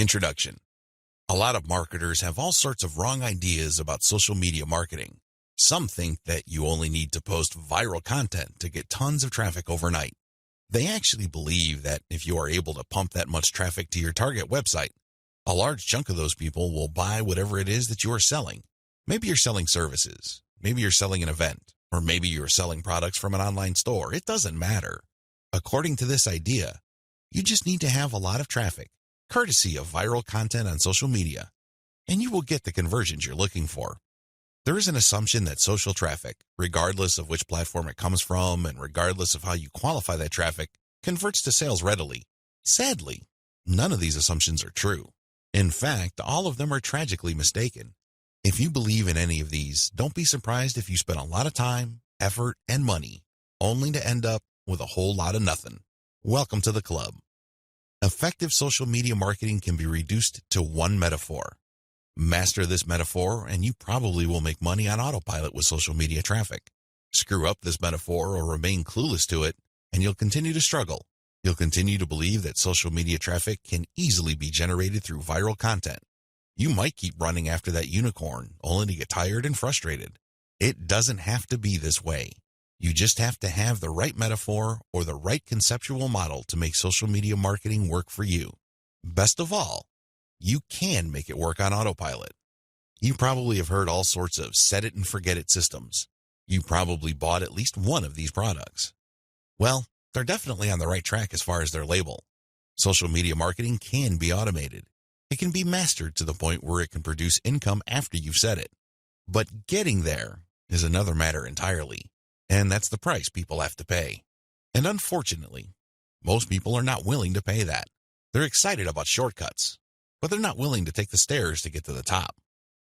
Introduction. A lot of marketers have all sorts of wrong ideas about social media marketing. Some think that you only need to post viral content to get tons of traffic overnight. They actually believe that if you are able to pump that much traffic to your target website, a large chunk of those people will buy whatever it is that you are selling. Maybe you're selling services, maybe you're selling an event, or maybe you're selling products from an online store. It doesn't matter. According to this idea, you just need to have a lot of traffic, courtesy of viral content on social media, and you will get the conversions you're looking for. There is an assumption that social traffic, regardless of which platform it comes from and regardless of how you qualify that traffic, converts to sales readily. Sadly, none of these assumptions are true. In fact, all of them are tragically mistaken. If you believe in any of these, don't be surprised if you spend a lot of time, effort, and money, only to end up with a whole lot of nothing. Welcome to the club. Effective social media marketing can be reduced to one metaphor. Master this metaphor, and you probably will make money on autopilot with social media traffic. Screw up this metaphor or remain clueless to it, and you'll continue to struggle. You'll continue to believe that social media traffic can easily be generated through viral content. You might keep running after that unicorn, only to get tired and frustrated. It doesn't have to be this way. You just have to have the right metaphor or the right conceptual model to make social media marketing work for you. Best of all, you can make it work on autopilot. You probably have heard all sorts of set it and forget it systems. You probably bought at least one of these products. Well, they're definitely on the right track as far as their label. Social media marketing can be automated. It can be mastered to the point where it can produce income after you've set it. But getting there is another matter entirely, and that's the price people have to pay. And unfortunately, most people are not willing to pay that. They're excited about shortcuts, but they're not willing to take the stairs to get to the top.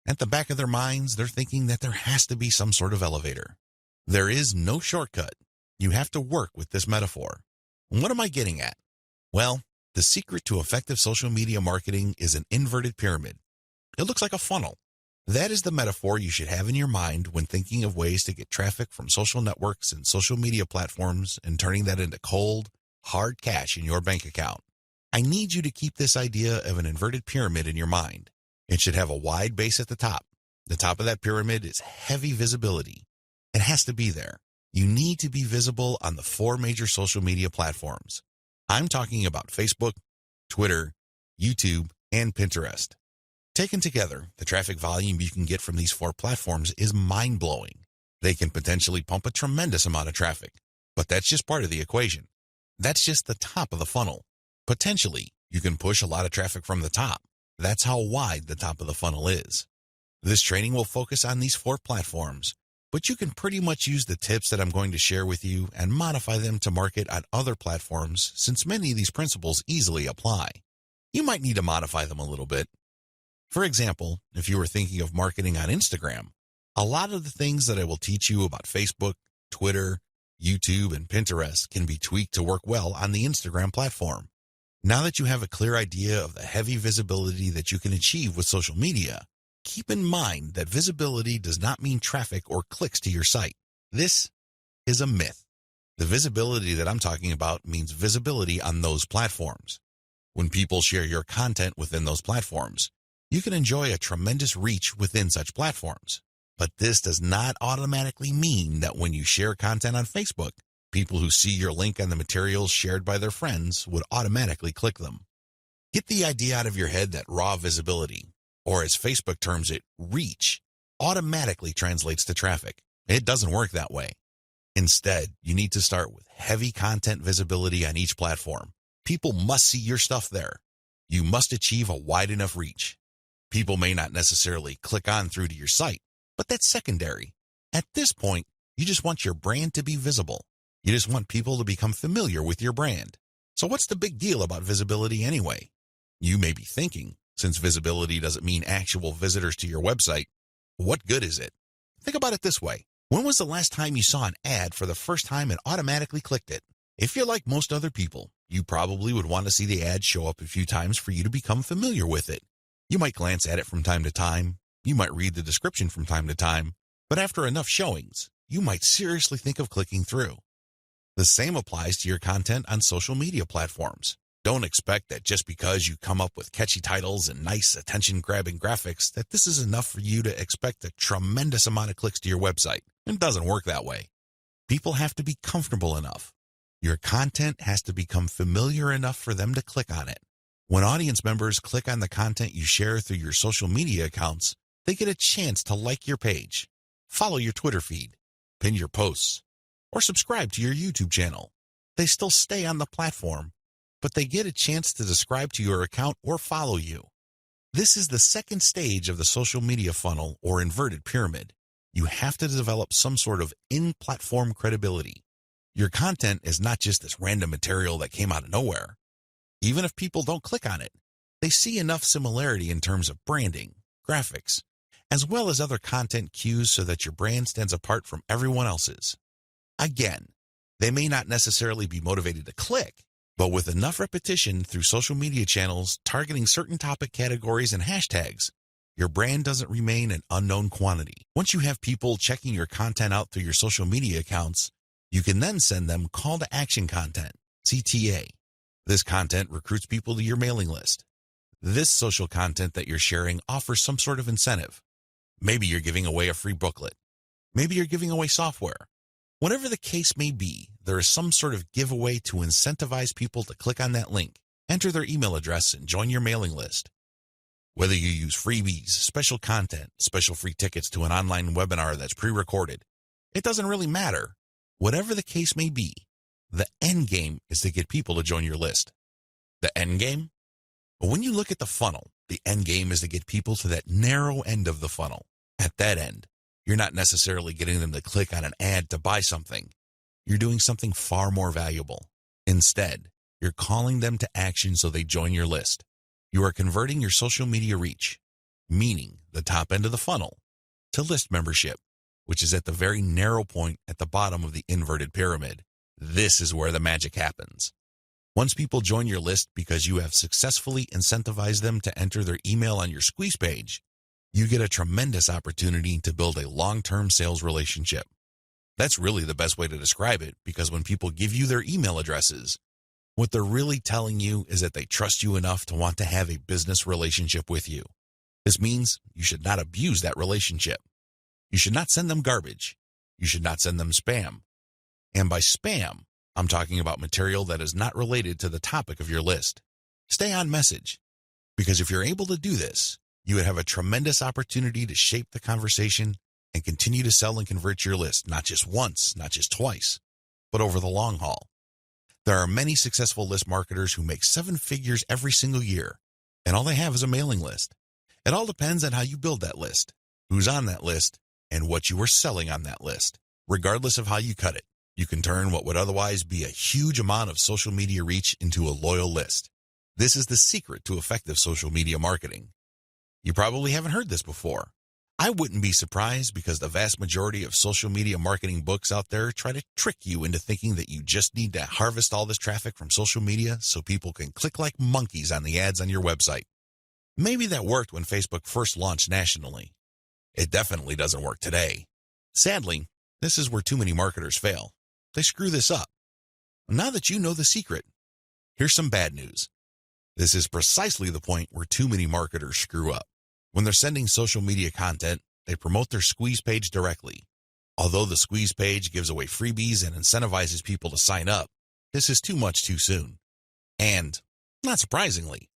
At the back of their minds, they're thinking that there has to be some sort of elevator. There is no shortcut. You have to work with this metaphor. What am I getting at? Well, the secret to effective social media marketing is an inverted pyramid. It looks like a funnel. That is the metaphor you should have in your mind when thinking of ways to get traffic from social networks and social media platforms and turning that into cold, hard cash in your bank account. I need you to keep this idea of an inverted pyramid in your mind. It should have a wide base at the top. The top of that pyramid is heavy visibility. It has to be there. You need to be visible on the 4 major social media platforms. I'm talking about Facebook, Twitter, YouTube, and Pinterest. Taken together, the traffic volume you can get from these 4 platforms is mind-blowing. They can potentially pump a tremendous amount of traffic, but that's just part of the equation. That's just the top of the funnel. Potentially, you can push a lot of traffic from the top. That's how wide the top of the funnel is. This training will focus on these 4 platforms, but you can pretty much use the tips that I'm going to share with you and modify them to market on other platforms, since many of these principles easily apply. You might need to modify them a little bit. For example, if you were thinking of marketing on Instagram, a lot of the things that I will teach you about Facebook, Twitter, YouTube, and Pinterest can be tweaked to work well on the Instagram platform. Now that you have a clear idea of the heavy visibility that you can achieve with social media, keep in mind that visibility does not mean traffic or clicks to your site. This is a myth. The visibility that I'm talking about means visibility on those platforms. When people share your content within those platforms, you can enjoy a tremendous reach within such platforms. But this does not automatically mean that when you share content on Facebook, people who see your link on the materials shared by their friends would automatically click them. Get the idea out of your head that raw visibility, or as Facebook terms it, reach, automatically translates to traffic. It doesn't work that way. Instead, you need to start with heavy content visibility on each platform. People must see your stuff there. You must achieve a wide enough reach. People may not necessarily click on through to your site, but that's secondary. At this point, you just want your brand to be visible. You just want people to become familiar with your brand. So what's the big deal about visibility anyway? You may be thinking, since visibility doesn't mean actual visitors to your website, what good is it? Think about it this way. When was the last time you saw an ad for the first time and automatically clicked it? If you're like most other people, you probably would want to see the ad show up a few times for you to become familiar with it. You might glance at it from time to time. You might read the description from time to time. But after enough showings, you might seriously think of clicking through. The same applies to your content on social media platforms. Don't expect that just because you come up with catchy titles and nice attention-grabbing graphics that this is enough for you to expect a tremendous amount of clicks to your website. It doesn't work that way. People have to be comfortable enough. Your content has to become familiar enough for them to click on it. When audience members click on the content you share through your social media accounts, they get a chance to like your page, follow your Twitter feed, pin your posts, or subscribe to your YouTube channel. They still stay on the platform, but they get a chance to subscribe to your account or follow you. This is the second stage of the social media funnel or inverted pyramid. You have to develop some sort of in-platform credibility. Your content is not just this random material that came out of nowhere. Even if people don't click on it, they see enough similarity in terms of branding, graphics, as well as other content cues so that your brand stands apart from everyone else's. Again, they may not necessarily be motivated to click, but with enough repetition through social media channels targeting certain topic categories and hashtags, your brand doesn't remain an unknown quantity. Once you have people checking your content out through your social media accounts, you can then send them call to action content, CTA. This content recruits people to your mailing list. This social content that you're sharing offers some sort of incentive. Maybe you're giving away a free booklet. Maybe you're giving away software. Whatever the case may be, there is some sort of giveaway to incentivize people to click on that link, enter their email address, and join your mailing list. Whether you use freebies, special content, special free tickets to an online webinar that's pre-recorded, it doesn't really matter. Whatever the case may be, the end game is to get people to join your list. The end game? But when you look at the funnel, the end game is to get people to that narrow end of the funnel. At that end, you're not necessarily getting them to click on an ad to buy something. You're doing something far more valuable. Instead, you're calling them to action so they join your list. You are converting your social media reach, meaning the top end of the funnel, to list membership, which is at the very narrow point at the bottom of the inverted pyramid. This is where the magic happens. Once people join your list because you have successfully incentivized them to enter their email on your squeeze page, you get a tremendous opportunity to build a long-term sales relationship. That's really the best way to describe it, because when people give you their email addresses, what they're really telling you is that they trust you enough to want to have a business relationship with you. This means you should not abuse that relationship. You should not send them garbage. You should not send them spam. And by spam, I'm talking about material that is not related to the topic of your list. Stay on message, because if you're able to do this, you would have a tremendous opportunity to shape the conversation and continue to sell and convert your list, not just once, not just twice, but over the long haul. There are many successful list marketers who make 7 figures every single year, and all they have is a mailing list. It all depends on how you build that list, who's on that list, and what you are selling on that list. Regardless of how you cut it, you can turn what would otherwise be a huge amount of social media reach into a loyal list. This is the secret to effective social media marketing. You probably haven't heard this before. I wouldn't be surprised, because the vast majority of social media marketing books out there try to trick you into thinking that you just need to harvest all this traffic from social media so people can click like monkeys on the ads on your website. Maybe that worked when Facebook first launched nationally. It definitely doesn't work today. Sadly, this is where too many marketers fail. They screw this up. Now that you know the secret, here's some bad news. This is precisely the point where too many marketers screw up. When they're sending social media content, they promote their squeeze page directly. Although the squeeze page gives away freebies and incentivizes people to sign up, this is too much too soon. And, not surprisingly,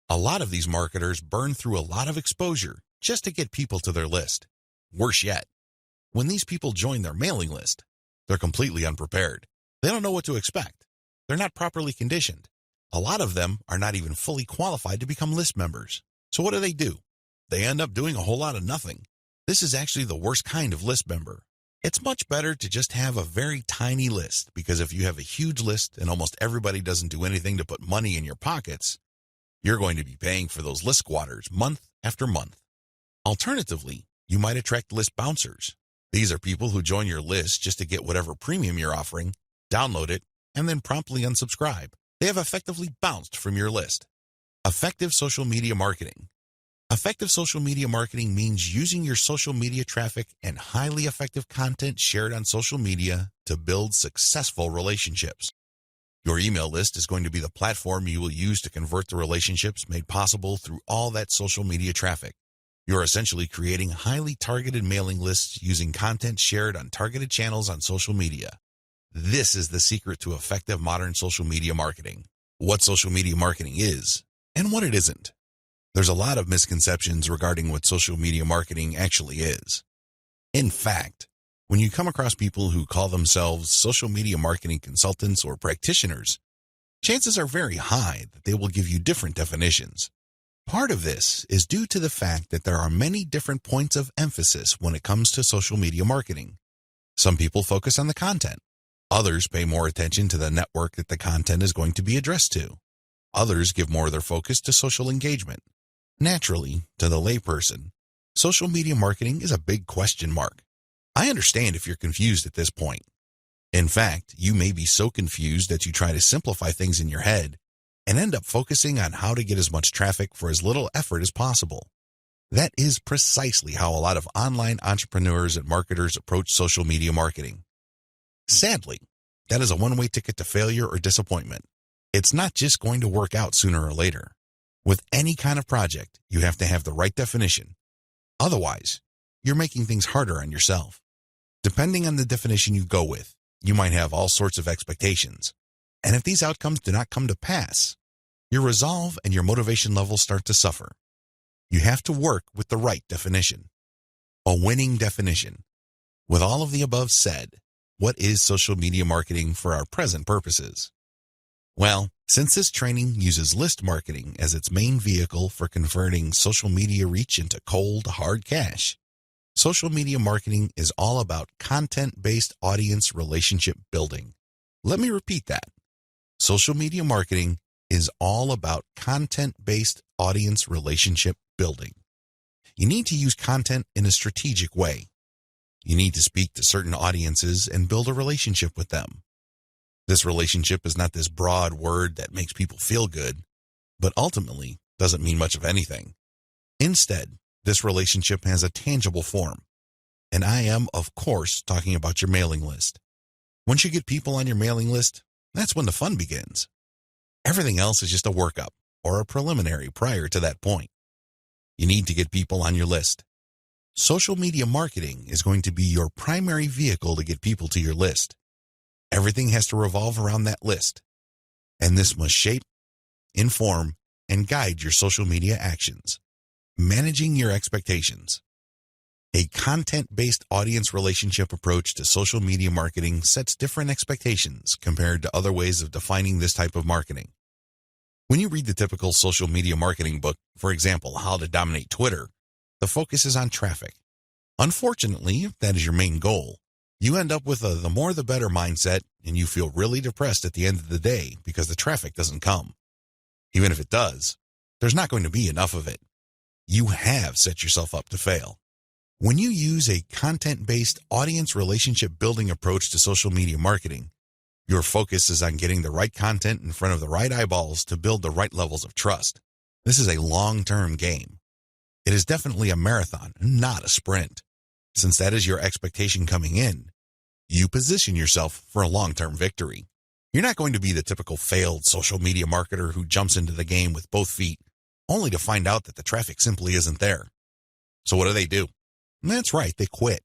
a lot of these marketers burn through a lot of exposure just to get people to their list. Worse yet, when these people join their mailing list, they're completely unprepared. They don't know what to expect. They're not properly conditioned. A lot of them are not even fully qualified to become list members. So what do? They end up doing a whole lot of nothing. This is actually the worst kind of list member. It's much better to just have a very tiny list, because if you have a huge list and almost everybody doesn't do anything to put money in your pockets, you're going to be paying for those list squatters month after month. Alternatively, you might attract list bouncers. These are people who join your list just to get whatever premium you're offering, download it, and then promptly unsubscribe. They have effectively bounced from your list. Effective social media marketing. Effective social media marketing means using your social media traffic and highly effective content shared on social media to build successful relationships. Your email list is going to be the platform you will use to convert the relationships made possible through all that social media traffic. You're essentially creating highly targeted mailing lists using content shared on targeted channels on social media. This is the secret to effective modern social media marketing. What social media marketing is and what it isn't. There's a lot of misconceptions regarding what social media marketing actually is. In fact, when you come across people who call themselves social media marketing consultants or practitioners, chances are very high that they will give you different definitions. Part of this is due to the fact that there are many different points of emphasis when it comes to social media marketing. Some people focus on the content. Others pay more attention to the network that the content is going to be addressed to. Others give more of their focus to social engagement. Naturally, to the layperson, social media marketing is a big question mark. I understand if you're confused at this point. In fact, you may be so confused that you try to simplify things in your head and end up focusing on how to get as much traffic for as little effort as possible. That is precisely how a lot of online entrepreneurs and marketers approach social media marketing. Sadly, that is a one-way ticket to failure or disappointment. It's not just going to work out sooner or later. With any kind of project, you have to have the right definition. Otherwise, you're making things harder on yourself. Depending on the definition you go with, you might have all sorts of expectations. And if these outcomes do not come to pass, your resolve and your motivation levels start to suffer. You have to work with the right definition. A winning definition. With all of the above said, what is social media marketing for our present purposes? Well, since this training uses list marketing as its main vehicle for converting social media reach into cold, hard cash, social media marketing is all about content-based audience relationship building. Let me repeat that. Social media marketing is all about content-based audience relationship building. You need to use content in a strategic way. You need to speak to certain audiences and build a relationship with them. This relationship is not this broad word that makes people feel good, but ultimately doesn't mean much of anything. Instead, this relationship has a tangible form. And I am, of course, talking about your mailing list. Once you get people on your mailing list, that's when the fun begins. Everything else is just a workup or a preliminary prior to that point. You need to get people on your list. Social media marketing is going to be your primary vehicle to get people to your list. Everything has to revolve around that list. And this must shape, inform, and guide your social media actions. Managing your expectations. A content-based audience relationship approach to social media marketing sets different expectations compared to other ways of defining this type of marketing. When you read the typical social media marketing book, for example, How to Dominate Twitter, the focus is on traffic. Unfortunately, if that is your main goal, you end up with a the more the better mindset, and you feel really depressed at the end of the day because the traffic doesn't come. Even if it does, there's not going to be enough of it. You have set yourself up to fail. When you use a content-based audience relationship building approach to social media marketing, your focus is on getting the right content in front of the right eyeballs to build the right levels of trust. This is a long-term game. It is definitely a marathon, not a sprint. Since that is your expectation coming in, you position yourself for a long-term victory. You're not going to be the typical failed social media marketer who jumps into the game with both feet, only to find out that the traffic simply isn't there. So what do? That's right, they quit.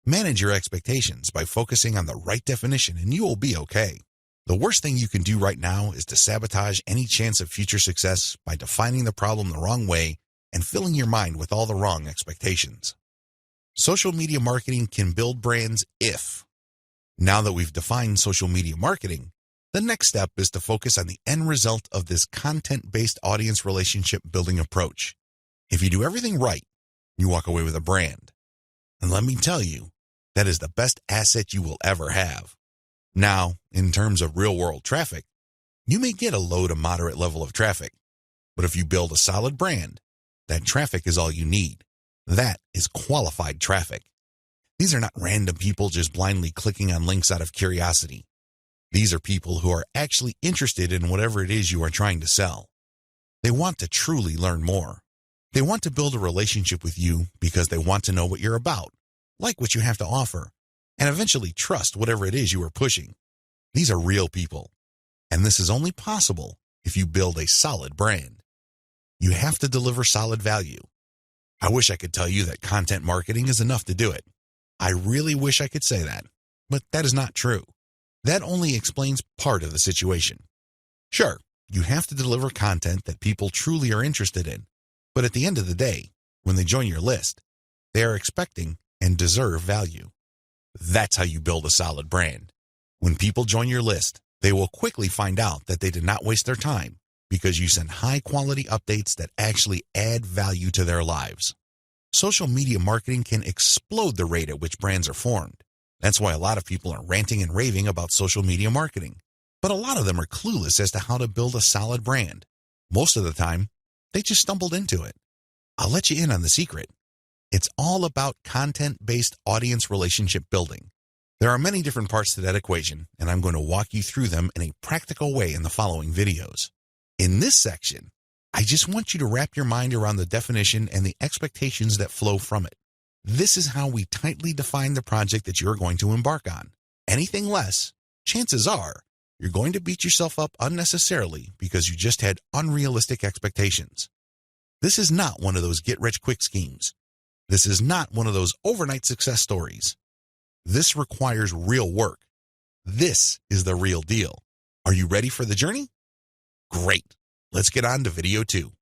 Manage your expectations by focusing on the right definition and you will be okay. The worst thing you can do right now is to sabotage any chance of future success by defining the problem the wrong way and filling your mind with all the wrong expectations. Social media marketing can build brands if. Now that we've defined social media marketing, the next step is to focus on the end result of this content-based audience relationship building approach. If you do everything right, you walk away with a brand. And let me tell you, that is the best asset you will ever have. Now, in terms of real-world traffic, you may get a low to moderate level of traffic, but if you build a solid brand, that traffic is all you need. That is qualified traffic. These are not random people just blindly clicking on links out of curiosity. These are people who are actually interested in whatever it is you are trying to sell. They want to truly learn more. They want to build a relationship with you because they want to know what you're about, like what you have to offer, and eventually trust whatever it is you are pushing. These are real people. And this is only possible if you build a solid brand. You have to deliver solid value. I wish I could tell you that content marketing is enough to do it. I really wish I could say that, but that is not true. That only explains part of the situation. Sure, you have to deliver content that people truly are interested in, but at the end of the day, when they join your list, they are expecting and deserve value. That's how you build a solid brand. When people join your list, they will quickly find out that they did not waste their time because you send high-quality updates that actually add value to their lives. Social media marketing can explode the rate at which brands are formed. That's why a lot of people are ranting and raving about social media marketing. But a lot of them are clueless as to how to build a solid brand. Most of the time, they just stumbled into it. I'll let you in on the secret. It's all about content-based audience relationship building. There are many different parts to that equation, and I'm going to walk you through them in a practical way in the following videos. In this section, I just want you to wrap your mind around the definition and the expectations that flow from it. This is how we tightly define the project that you're going to embark on. Anything less, chances are, you're going to beat yourself up unnecessarily because you just had unrealistic expectations. This is not one of those get-rich-quick schemes. This is not one of those overnight success stories. This requires real work. This is the real deal. Are you ready for the journey? Great. Let's get on to video 2.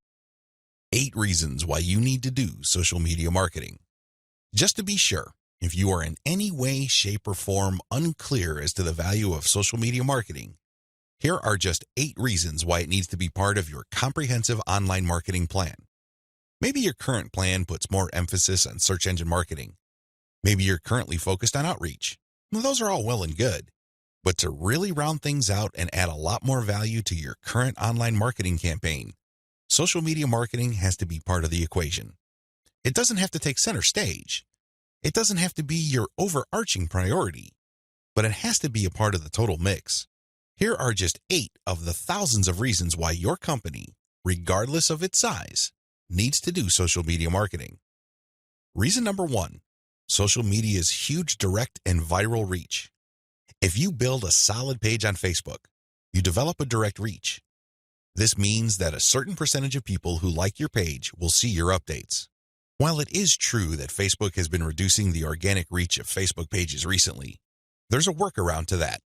8 reasons why you need to do social media marketing. Just to be sure, if you are in any way, shape, or form unclear as to the value of social media marketing, here are just 8 reasons why it needs to be part of your comprehensive online marketing plan. Maybe your current plan puts more emphasis on search engine marketing. Maybe you're currently focused on outreach. Well, those are all well and good. But to really round things out and add a lot more value to your current online marketing campaign, social media marketing has to be part of the equation. It doesn't have to take center stage. It doesn't have to be your overarching priority, but it has to be a part of the total mix. Here are just 8 of the thousands of reasons why your company, regardless of its size, needs to do social media marketing. Reason number 1, social media's huge direct and viral reach. If you build a solid page on Facebook, you develop a direct reach. This means that a certain percentage of people who like your page will see your updates. While it is true that Facebook has been reducing the organic reach of Facebook pages recently, there's a workaround to that.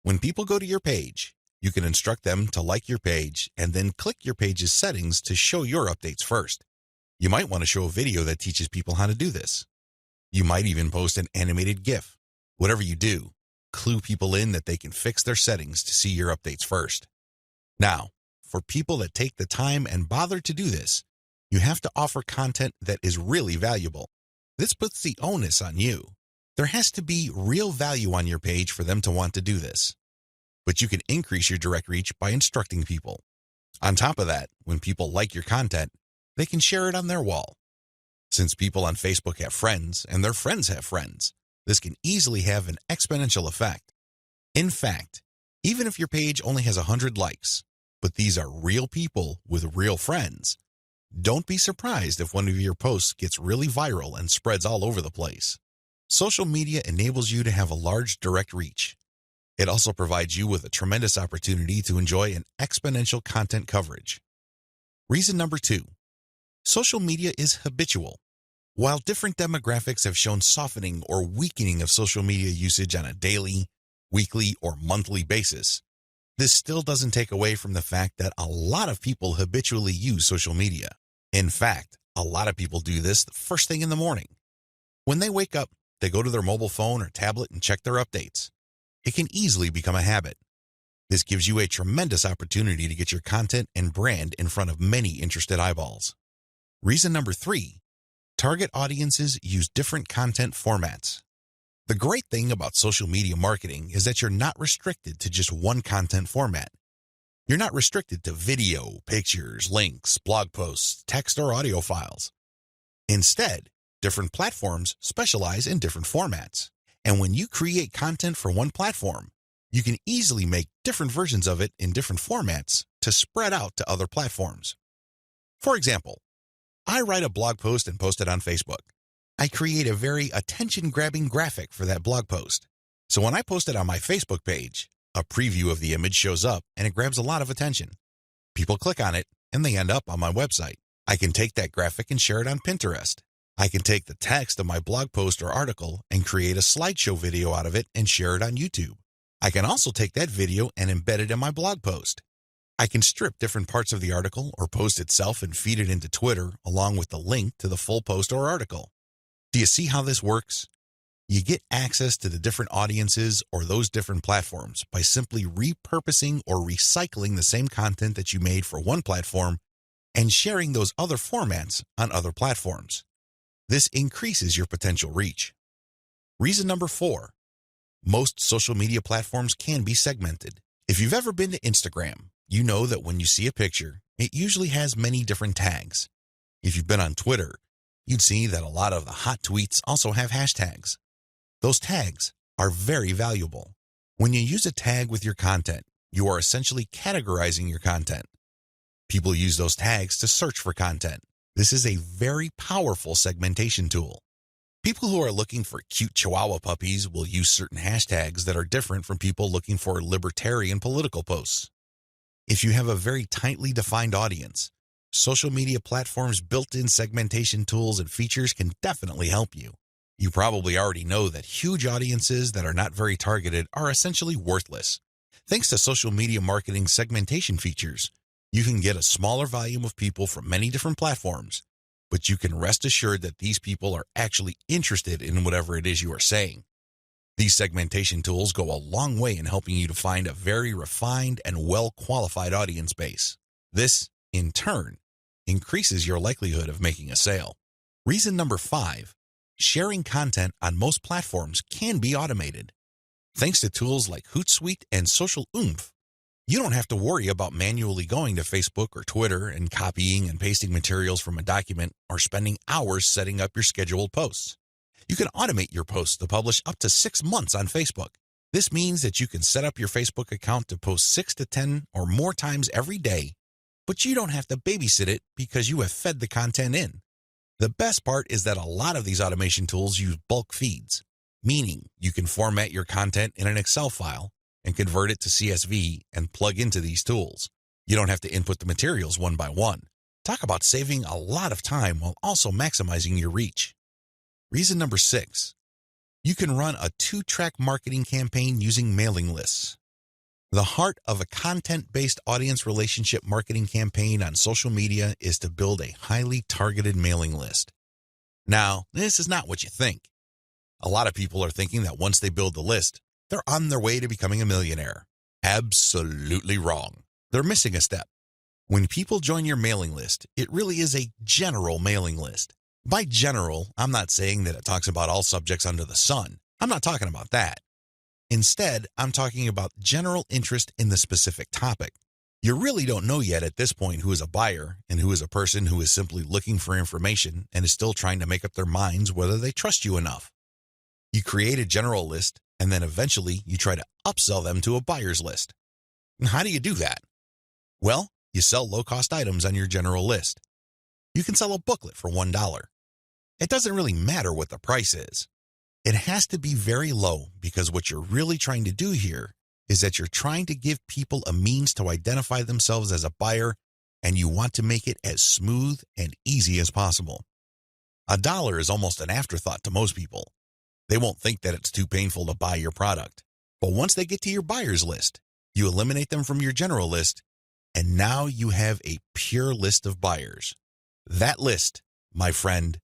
When people go to your page, you can instruct them to like your page and then click your page's settings to show your updates first. You might want to show a video that teaches people how to do this. You might even post an animated GIF. Whatever you do, clue people in that they can fix their settings to see your updates first. Now, for people that take the time and bother to do this, you have to offer content that is really valuable. This puts the onus on you. There has to be real value on your page for them to want to do this. But you can increase your direct reach by instructing people. On top of that, when people like your content, they can share it on their wall. Since people on Facebook have friends and their friends have friends, this can easily have an exponential effect. In fact, even if your page only has 100 likes, but these are real people with real friends, don't be surprised if one of your posts gets really viral and spreads all over the place. Social media enables you to have a large direct reach. It also provides you with a tremendous opportunity to enjoy an exponential content coverage. Reason number 2, social media is habitual. While different demographics have shown softening or weakening of social media usage on a daily, weekly, or monthly basis, this still doesn't take away from the fact that a lot of people habitually use social media. In fact, a lot of people do this the first thing in the morning. When they wake up, they go to their mobile phone or tablet and check their updates. It can easily become a habit. This gives you a tremendous opportunity to get your content and brand in front of many interested eyeballs. Reason number 3, target audiences use different content formats. The great thing about social media marketing is that you're not restricted to just one content format. You're not restricted to video, pictures, links, blog posts, text, or audio files. Instead, different platforms specialize in different formats. And when you create content for one platform, you can easily make different versions of it in different formats to spread out to other platforms. For example, I write a blog post and post it on Facebook. I create a very attention-grabbing graphic for that blog post. So when I post it on my Facebook page, A preview of the image shows up and it grabs a lot of attention. People click on it and they end up on my website. I can take that graphic and share it on Pinterest. I can take the text of my blog post or article and create a slideshow video out of it and share it on YouTube. I can also take that video and embed it in my blog post. I can strip different parts of the article or post itself and feed it into Twitter along with the link to the full post or article. Do you see how this works? You get access to the different audiences or those different platforms by simply repurposing or recycling the same content that you made for one platform and sharing those other formats on other platforms. This increases your potential reach. Reason number 4, most social media platforms can be segmented. If you've ever been to Instagram, you know that when you see a picture, it usually has many different tags. If you've been on Twitter, you'd see that a lot of the hot tweets also have hashtags. Those tags are very valuable. When you use a tag with your content, you are essentially categorizing your content. People use those tags to search for content. This is a very powerful segmentation tool. People who are looking for cute Chihuahua puppies will use certain hashtags that are different from people looking for libertarian political posts. If you have a very tightly defined audience, social media platforms' built-in segmentation tools and features can definitely help you. You probably already know that huge audiences that are not very targeted are essentially worthless. Thanks to social media marketing segmentation features, you can get a smaller volume of people from many different platforms, but you can rest assured that these people are actually interested in whatever it is you are saying. These segmentation tools go a long way in helping you to find a very refined and well-qualified audience base. This, in turn, increases your likelihood of making a sale. Reason number 5, sharing content on most platforms can be automated. Thanks to tools like Hootsuite and Social Oomph, you don't have to worry about manually going to Facebook or Twitter and copying and pasting materials from a document or spending hours setting up your scheduled posts. You can automate your posts to publish up to 6 months on Facebook. This means that you can set up your Facebook account to post 6 to 10 or more times every day, but you don't have to babysit it because you have fed the content in. The best part is that a lot of these automation tools use bulk feeds, meaning you can format your content in an Excel file and convert it to CSV and plug into these tools. You don't have to input the materials one by one. Talk about saving a lot of time while also maximizing your reach. Reason number 6, you can run a 2-track marketing campaign using mailing lists. The heart of a content-based audience relationship marketing campaign on social media is to build a highly targeted mailing list. Now, this is not what you think. A lot of people are thinking that once they build the list, they're on their way to becoming a millionaire. Absolutely wrong. They're missing a step. When people join your mailing list, it really is a general mailing list. By general, I'm not saying that it talks about all subjects under the sun. I'm not talking about that. Instead, I'm talking about general interest in the specific topic. You really don't know yet at this point who is a buyer and who is a person who is simply looking for information and is still trying to make up their minds whether they trust you enough. You create a general list, and then eventually you try to upsell them to a buyer's list. And how do you do that? Well, you sell low-cost items on your general list. You can sell a booklet for $1. It doesn't really matter what the price is. It has to be very low because what you're really trying to do here is that you're trying to give people a means to identify themselves as a buyer, and you want to make it as smooth and easy as possible. $1 is almost an afterthought to most people. They won't think that it's too painful to buy your product. But once they get to your buyer's list, you eliminate them from your general list, and now you have a pure list of buyers. That list, my friend,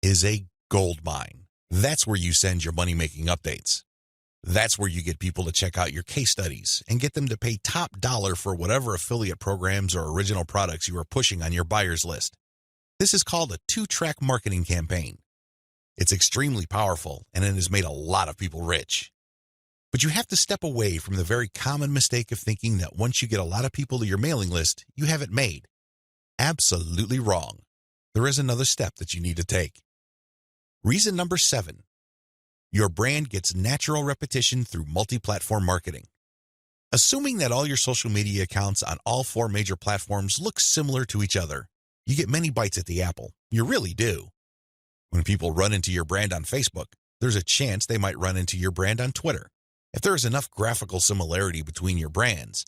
is a gold mine. That's where you send your money-making updates. That's where you get people to check out your case studies and get them to pay top dollar for whatever affiliate programs or original products you are pushing on your buyer's list. This is called a 2-track marketing campaign. It's extremely powerful, and it has made a lot of people rich. But you have to step away from the very common mistake of thinking that once you get a lot of people to your mailing list, you have it made. Absolutely wrong. There is another step that you need to take. Reason number 7, your brand gets natural repetition through multi-platform marketing. Assuming that all your social media accounts on all 4 major platforms look similar to each other, you get many bites at the apple. You really do. When people run into your brand on Facebook, there's a chance they might run into your brand on Twitter. If there is enough graphical similarity between your brands,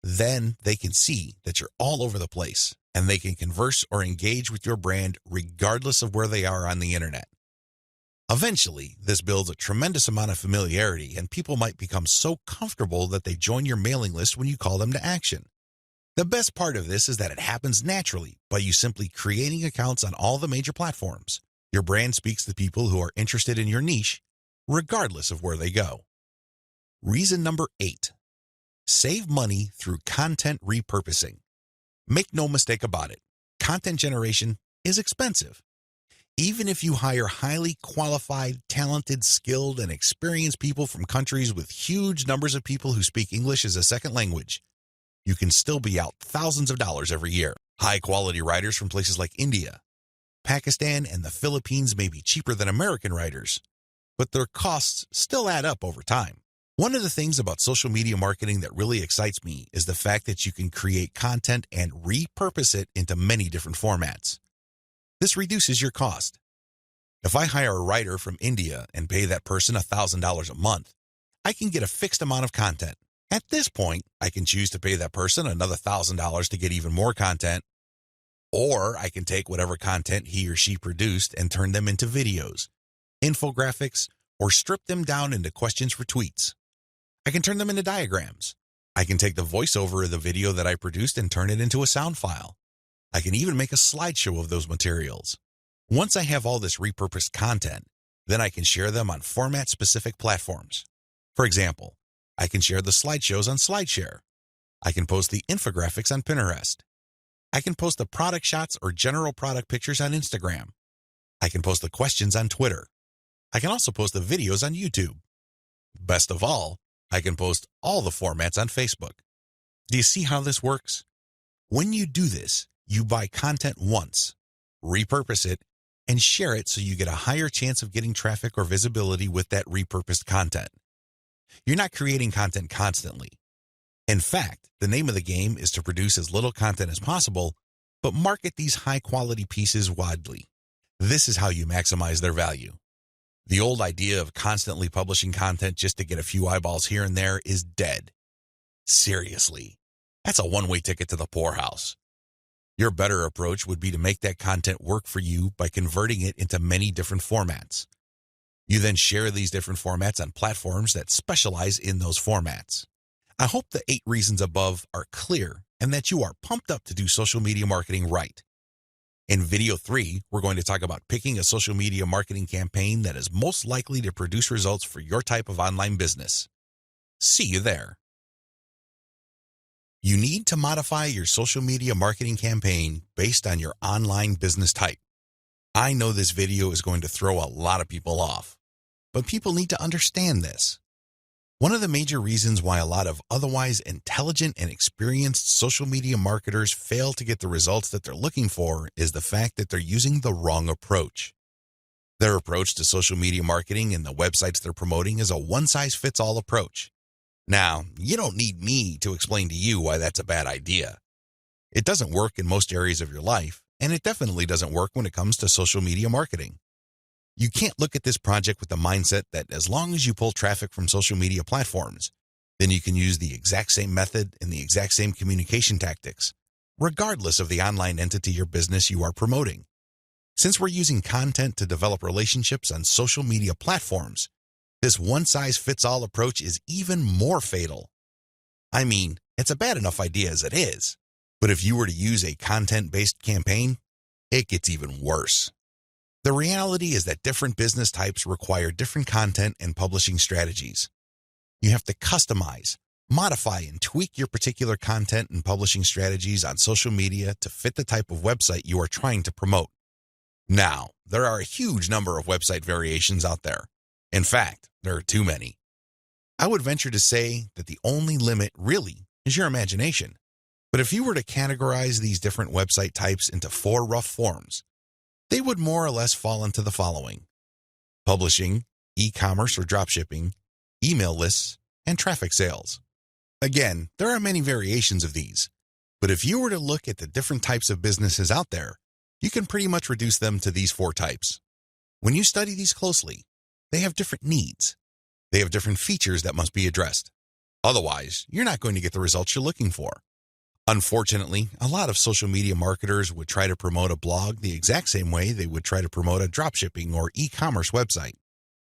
then they can see that you're all over the place and they can converse or engage with your brand regardless of where they are on the internet. Eventually, this builds a tremendous amount of familiarity and people might become so comfortable that they join your mailing list when you call them to action. The best part of this is that it happens naturally by you simply creating accounts on all the major platforms. Your brand speaks to people who are interested in your niche, regardless of where they go. Reason number 8. Save money through content repurposing. Make no mistake about it, content generation is expensive. Even if you hire highly qualified, talented, skilled, and experienced people from countries with huge numbers of people who speak English as a second language, you can still be out thousands of dollars every year. High-quality writers from places like India, Pakistan, and the Philippines may be cheaper than American writers, but their costs still add up over time. One of the things about social media marketing that really excites me is the fact that you can create content and repurpose it into many different formats. This reduces your cost. If I hire a writer from India and pay that person $1,000 a month, I can get a fixed amount of content. At this point, I can choose to pay that person another $1,000 to get even more content, or I can take whatever content he or she produced and turn them into videos, infographics, or strip them down into questions for tweets. I can turn them into diagrams. I can take the voiceover of the video that I produced and turn it into a sound file. I can even make a slideshow of those materials. Once I have all this repurposed content, then I can share them on format-specific platforms. For example, I can share the slideshows on SlideShare. I can post the infographics on Pinterest. I can post the product shots or general product pictures on Instagram. I can post the questions on Twitter. I can also post the videos on YouTube. Best of all, I can post all the formats on Facebook. Do you see how this works? When you do this, you buy content once, repurpose it, and share it so you get a higher chance of getting traffic or visibility with that repurposed content. You're not creating content constantly. In fact, the name of the game is to produce as little content as possible, but market these high-quality pieces widely. This is how you maximize their value. The old idea of constantly publishing content just to get a few eyeballs here and there is dead. Seriously, that's a one-way ticket to the poorhouse. Your better approach would be to make that content work for you by converting it into many different formats. You then share these different formats on platforms that specialize in those formats. I hope the 8 reasons above are clear and that you are pumped up to do social media marketing right. In video 3, we're going to talk about picking a social media marketing campaign that is most likely to produce results for your type of online business. See you there. You need to modify your social media marketing campaign based on your online business type. I know this video is going to throw a lot of people off, but people need to understand this. One of the major reasons why a lot of otherwise intelligent and experienced social media marketers fail to get the results that they're looking for is the fact that they're using the wrong approach. Their approach to social media marketing and the websites they're promoting is a one-size-fits-all approach. Now, you don't need me to explain to you why that's a bad idea. It doesn't work in most areas of your life, and it definitely doesn't work when it comes to social media marketing. You can't look at this project with the mindset that as long as you pull traffic from social media platforms, then you can use the exact same method and the exact same communication tactics, regardless of the online entity or business you are promoting. Since we're using content to develop relationships on social media platforms, this one-size-fits-all approach is even more fatal. I mean, it's a bad enough idea as it is, but if you were to use a content-based campaign, it gets even worse. The reality is that different business types require different content and publishing strategies. You have to customize, modify, and tweak your particular content and publishing strategies on social media to fit the type of website you are trying to promote. Now, there are a huge number of website variations out there. In fact, there are too many. I would venture to say that the only limit really is your imagination. But if you were to categorize these different website types into 4 rough forms, they would more or less fall into the following: publishing, e-commerce or dropshipping, email lists, and traffic sales. Again, there are many variations of these, but if you were to look at the different types of businesses out there, you can pretty much reduce them to these 4 types. When you study these closely, they have different needs. They have different features that must be addressed. Otherwise, you're not going to get the results you're looking for. Unfortunately, a lot of social media marketers would try to promote a blog the exact same way they would try to promote a dropshipping or e-commerce website.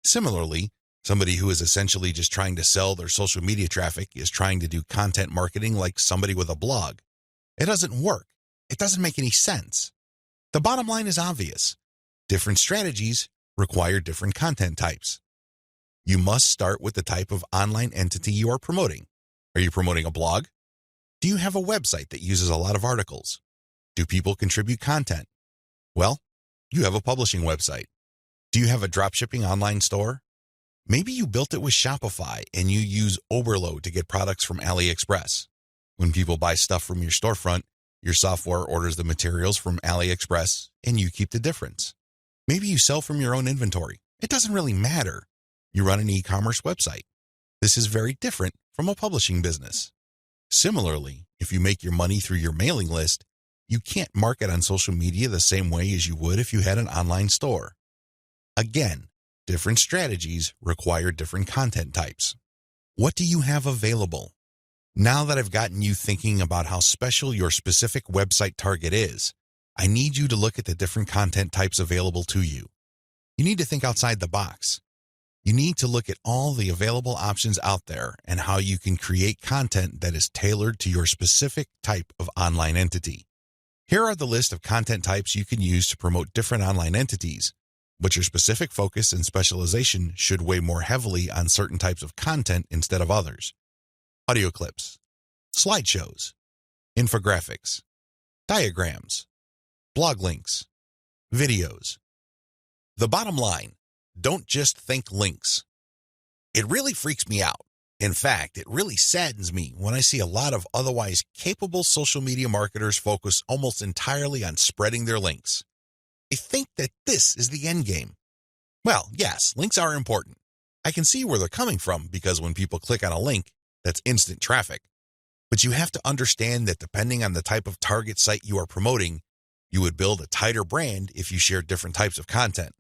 Similarly, somebody who is essentially just trying to sell their social media traffic is trying to do content marketing like somebody with a blog. It doesn't work. It doesn't make any sense. The bottom line is obvious. Different strategies require different content types. You must start with the type of online entity you are promoting. Are you promoting a blog? Do you have a website that uses a lot of articles? Do people contribute content? Well, you have a publishing website. Do you have a dropshipping online store? Maybe you built it with Shopify and you use Overload to get products from AliExpress. When people buy stuff from your storefront, your software orders the materials from AliExpress and you keep the difference. Maybe you sell from your own inventory. It doesn't really matter. You run an e-commerce website. This is very different from a publishing business. Similarly, if you make your money through your mailing list, you can't market on social media the same way as you would if you had an online store. Again, different strategies require different content types. What do you have available? Now that I've gotten you thinking about how special your specific website target is, I need you to look at the different content types available to you. You need to think outside the box. You need to look at all the available options out there and how you can create content that is tailored to your specific type of online entity. Here are the list of content types you can use to promote different online entities, but your specific focus and specialization should weigh more heavily on certain types of content instead of others. Audio clips, slideshows, infographics, diagrams, blog links, videos. The bottom line, don't just think links. It really freaks me out. In fact, it really saddens me when I see a lot of otherwise capable social media marketers focus almost entirely on spreading their links. They think that this is the end game. Well, yes, links are important. I can see where they're coming from because when people click on a link, that's instant traffic. But you have to understand that depending on the type of target site you are promoting, you would build a tighter brand if you share different types of content.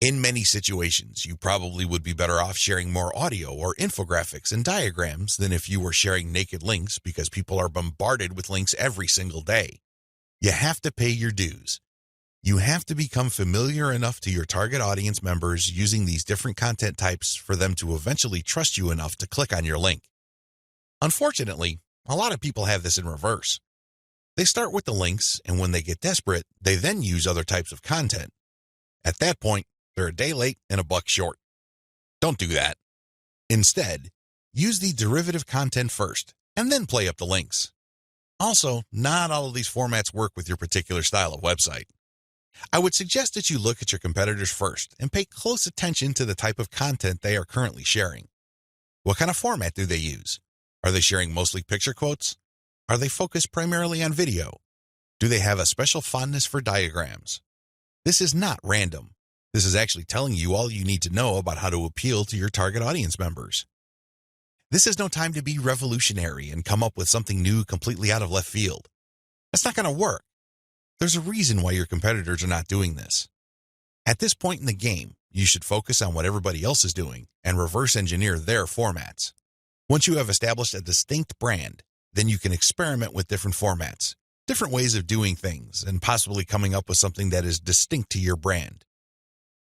In many situations, you probably would be better off sharing more audio or infographics and diagrams than if you were sharing naked links because people are bombarded with links every single day. You have to pay your dues. You have to become familiar enough to your target audience members using these different content types for them to eventually trust you enough to click on your link. Unfortunately, a lot of people have this in reverse. They start with the links, and when they get desperate, they then use other types of content. At that point, they're a day late and a buck short. Don't do that. Instead, use the derivative content first, and then play up the links. Also, not all of these formats work with your particular style of website. I would suggest that you look at your competitors first and pay close attention to the type of content they are currently sharing. What kind of format do they use? Are they sharing mostly picture quotes? Are they focused primarily on video? Do they have a special fondness for diagrams? This is not random. This is actually telling you all you need to know about how to appeal to your target audience members. This is no time to be revolutionary and come up with something new completely out of left field. That's not going to work. There's a reason why your competitors are not doing this. At this point in the game, you should focus on what everybody else is doing and reverse engineer their formats. Once you have established a distinct brand, then you can experiment with different formats, different ways of doing things, and possibly coming up with something that is distinct to your brand.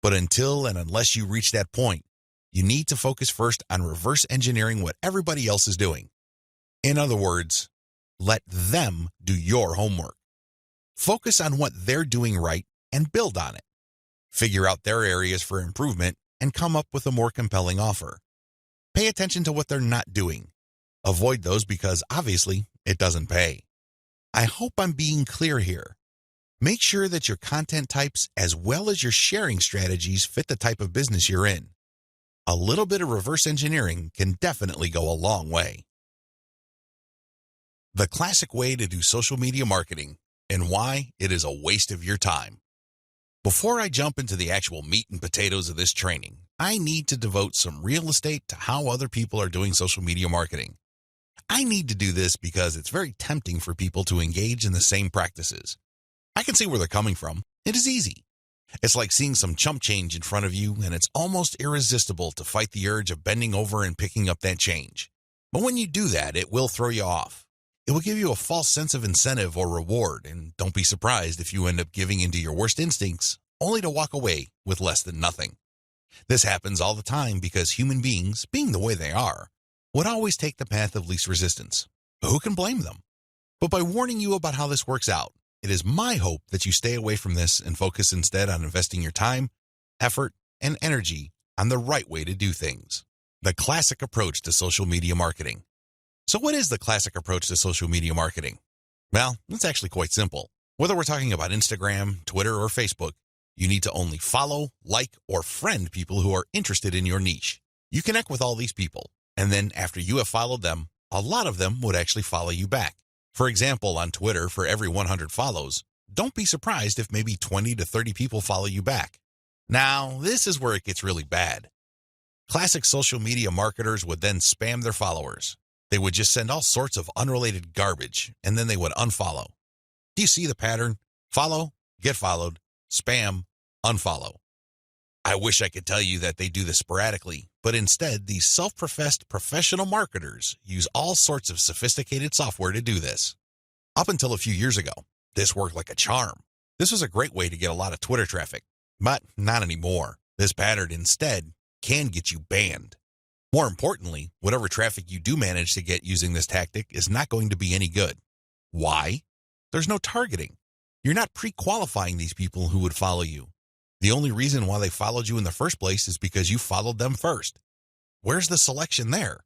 But until and unless you reach that point, you need to focus first on reverse engineering what everybody else is doing. In other words, let them do your homework. Focus on what they're doing right and build on it. Figure out their areas for improvement and come up with a more compelling offer. Pay attention to what they're not doing. Avoid those because obviously it doesn't pay. I hope I'm being clear here. Make sure that your content types as well as your sharing strategies fit the type of business you're in. A little bit of reverse engineering can definitely go a long way. The classic way to do social media marketing and why it is a waste of your time. Before I jump into the actual meat and potatoes of this training, I need to devote some real estate to how other people are doing social media marketing. I need to do this because it's very tempting for people to engage in the same practices. I can see where they're coming from. It is easy. It's like seeing some chump change in front of you, and it's almost irresistible to fight the urge of bending over and picking up that change. But when you do that, it will throw you off. It will give you a false sense of incentive or reward, and don't be surprised if you end up giving into your worst instincts, only to walk away with less than nothing. This happens all the time because human beings, being the way they are, would always take the path of least resistance. Who can blame them? But by warning you about how this works out, it is my hope that you stay away from this and focus instead on investing your time, effort, and energy on the right way to do things. The classic approach to social media marketing. So what is the classic approach to social media marketing? Well, it's actually quite simple. Whether we're talking about Instagram, Twitter, or Facebook, you need to only follow, like, or friend people who are interested in your niche. You connect with all these people, and then after you have followed them, a lot of them would actually follow you back. For example, on Twitter, for every 100 follows, don't be surprised if maybe 20 to 30 people follow you back. Now, this is where it gets really bad. Classic social media marketers would then spam their followers. They would just send all sorts of unrelated garbage, and then they would unfollow. Do you see the pattern? Follow, get followed, spam, unfollow. I wish I could tell you that they do this sporadically, but instead, these self-professed professional marketers use all sorts of sophisticated software to do this. Up until a few years ago, this worked like a charm. This was a great way to get a lot of Twitter traffic, but not anymore. This pattern instead can get you banned. More importantly, whatever traffic you do manage to get using this tactic is not going to be any good. Why? There's no targeting. You're not pre-qualifying these people who would follow you. The only reason why they followed you in the first place is because you followed them first. Where's the selection there?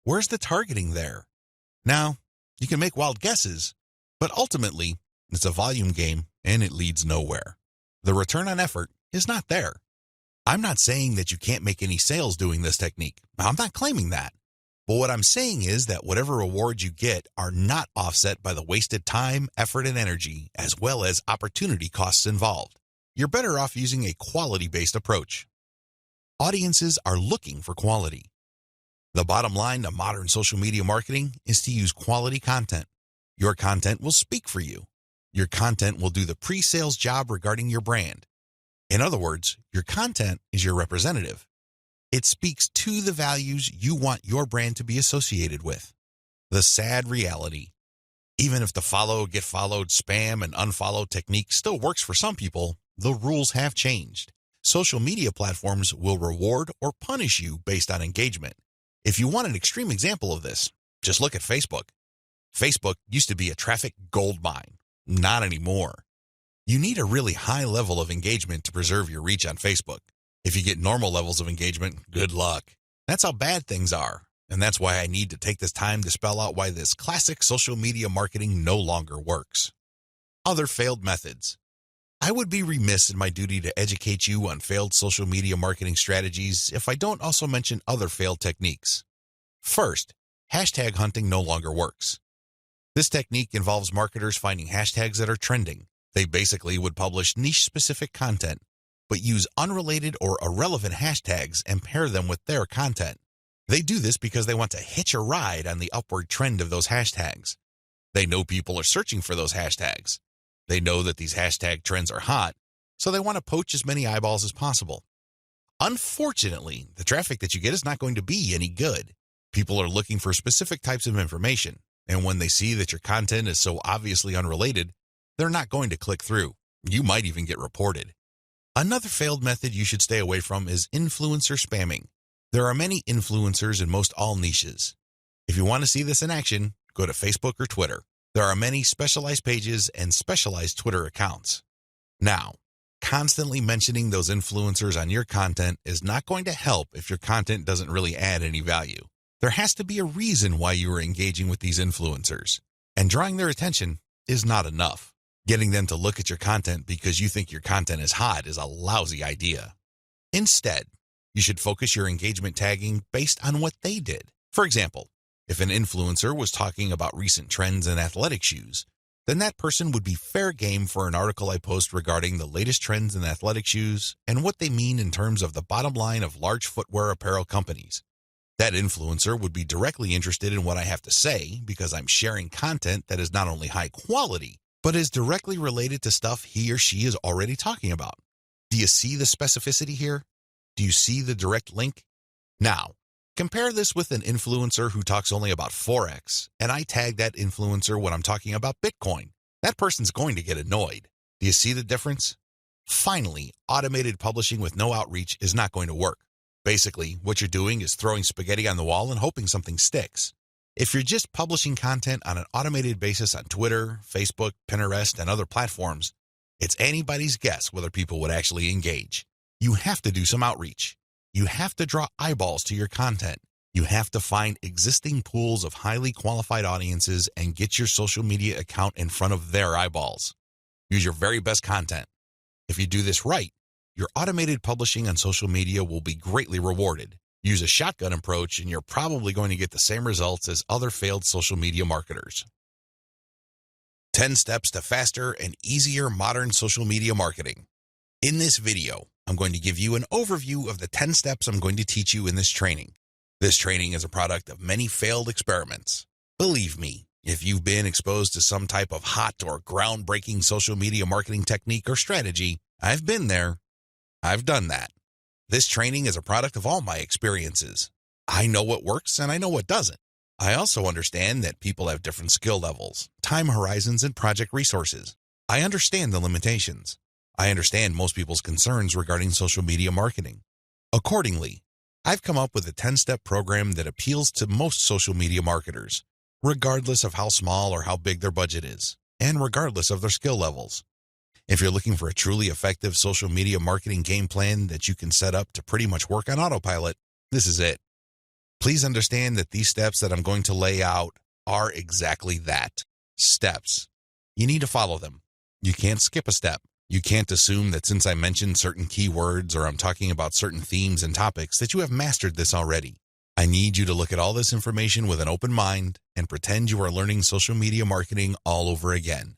Where's the targeting there? Now, you can make wild guesses, but ultimately, it's a volume game and it leads nowhere. The return on effort is not there. I'm not saying that you can't make any sales doing this technique. I'm not claiming that. But what I'm saying is that whatever rewards you get are not offset by the wasted time, effort, and energy, as well as opportunity costs involved. You're better off using a quality-based approach. Audiences are looking for quality. The bottom line to modern social media marketing is to use quality content. Your content will speak for you. Your content will do the pre-sales job regarding your brand. In other words, your content is your representative. It speaks to the values you want your brand to be associated with. The sad reality, even if the follow, get followed, spam, and unfollow technique still works for some people, the rules have changed. Social media platforms will reward or punish you based on engagement. If you want an extreme example of this, just look at Facebook. Facebook used to be a traffic goldmine. Not anymore. You need a really high level of engagement to preserve your reach on Facebook. If you get normal levels of engagement, good luck. That's how bad things are, and that's why I need to take this time to spell out why this classic social media marketing no longer works. Other failed methods. I would be remiss in my duty to educate you on failed social media marketing strategies if I don't also mention other failed techniques. First, hashtag hunting no longer works. This technique involves marketers finding hashtags that are trending. They basically would publish niche-specific content, but use unrelated or irrelevant hashtags and pair them with their content. They do this because they want to hitch a ride on the upward trend of those hashtags. They know people are searching for those hashtags. They know that these hashtag trends are hot, so they want to poach as many eyeballs as possible. Unfortunately, the traffic that you get is not going to be any good. People are looking for specific types of information, and when they see that your content is so obviously unrelated, they're not going to click through. You might even get reported. Another failed method you should stay away from is influencer spamming. There are many influencers in most all niches. If you want to see this in action, go to Facebook or Twitter. There are many specialized pages and specialized Twitter accounts. Now, constantly mentioning those influencers on your content is not going to help if your content doesn't really add any value. There has to be a reason why you are engaging with these influencers, and drawing their attention is not enough. Getting them to look at your content because you think your content is hot is a lousy idea. Instead, you should focus your engagement tagging based on what they did. For example, if an influencer was talking about recent trends in athletic shoes, then that person would be fair game for an article I post regarding the latest trends in athletic shoes and what they mean in terms of the bottom line of large footwear apparel companies. That influencer would be directly interested in what I have to say because I'm sharing content that is not only high quality, but is directly related to stuff he or she is already talking about. Do you see the specificity here? Do you see the direct link? Now, compare this with an influencer who talks only about Forex, and I tag that influencer when I'm talking about Bitcoin. That person's going to get annoyed. Do you see the difference? Finally, automated publishing with no outreach is not going to work. Basically, what you're doing is throwing spaghetti on the wall and hoping something sticks. If you're just publishing content on an automated basis on Twitter, Facebook, Pinterest, and other platforms, it's anybody's guess whether people would actually engage. You have to do some outreach. You have to draw eyeballs to your content. You have to find existing pools of highly qualified audiences and get your social media account in front of their eyeballs. Use your very best content. If you do this right, your automated publishing on social media will be greatly rewarded. Use a shotgun approach and you're probably going to get the same results as other failed social media marketers. 10 steps to faster and easier modern social media marketing. In this video, I'm going to give you an overview of the 10 steps I'm going to teach you in this training. This training is a product of many failed experiments. Believe me, if you've been exposed to some type of hot or groundbreaking social media marketing technique or strategy, I've been there. I've done that. This training is a product of all my experiences. I know what works and I know what doesn't. I also understand that people have different skill levels, time horizons, and project resources. I understand the limitations. I understand most people's concerns regarding social media marketing. Accordingly, I've come up with a 10-step program that appeals to most social media marketers, regardless of how small or how big their budget is, and regardless of their skill levels. If you're looking for a truly effective social media marketing game plan that you can set up to pretty much work on autopilot, this is it. Please understand that these steps that I'm going to lay out are exactly that, steps. You need to follow them. You can't skip a step. You can't assume that since I mentioned certain keywords or I'm talking about certain themes and topics that you have mastered this already. I need you to look at all this information with an open mind and pretend you are learning social media marketing all over again.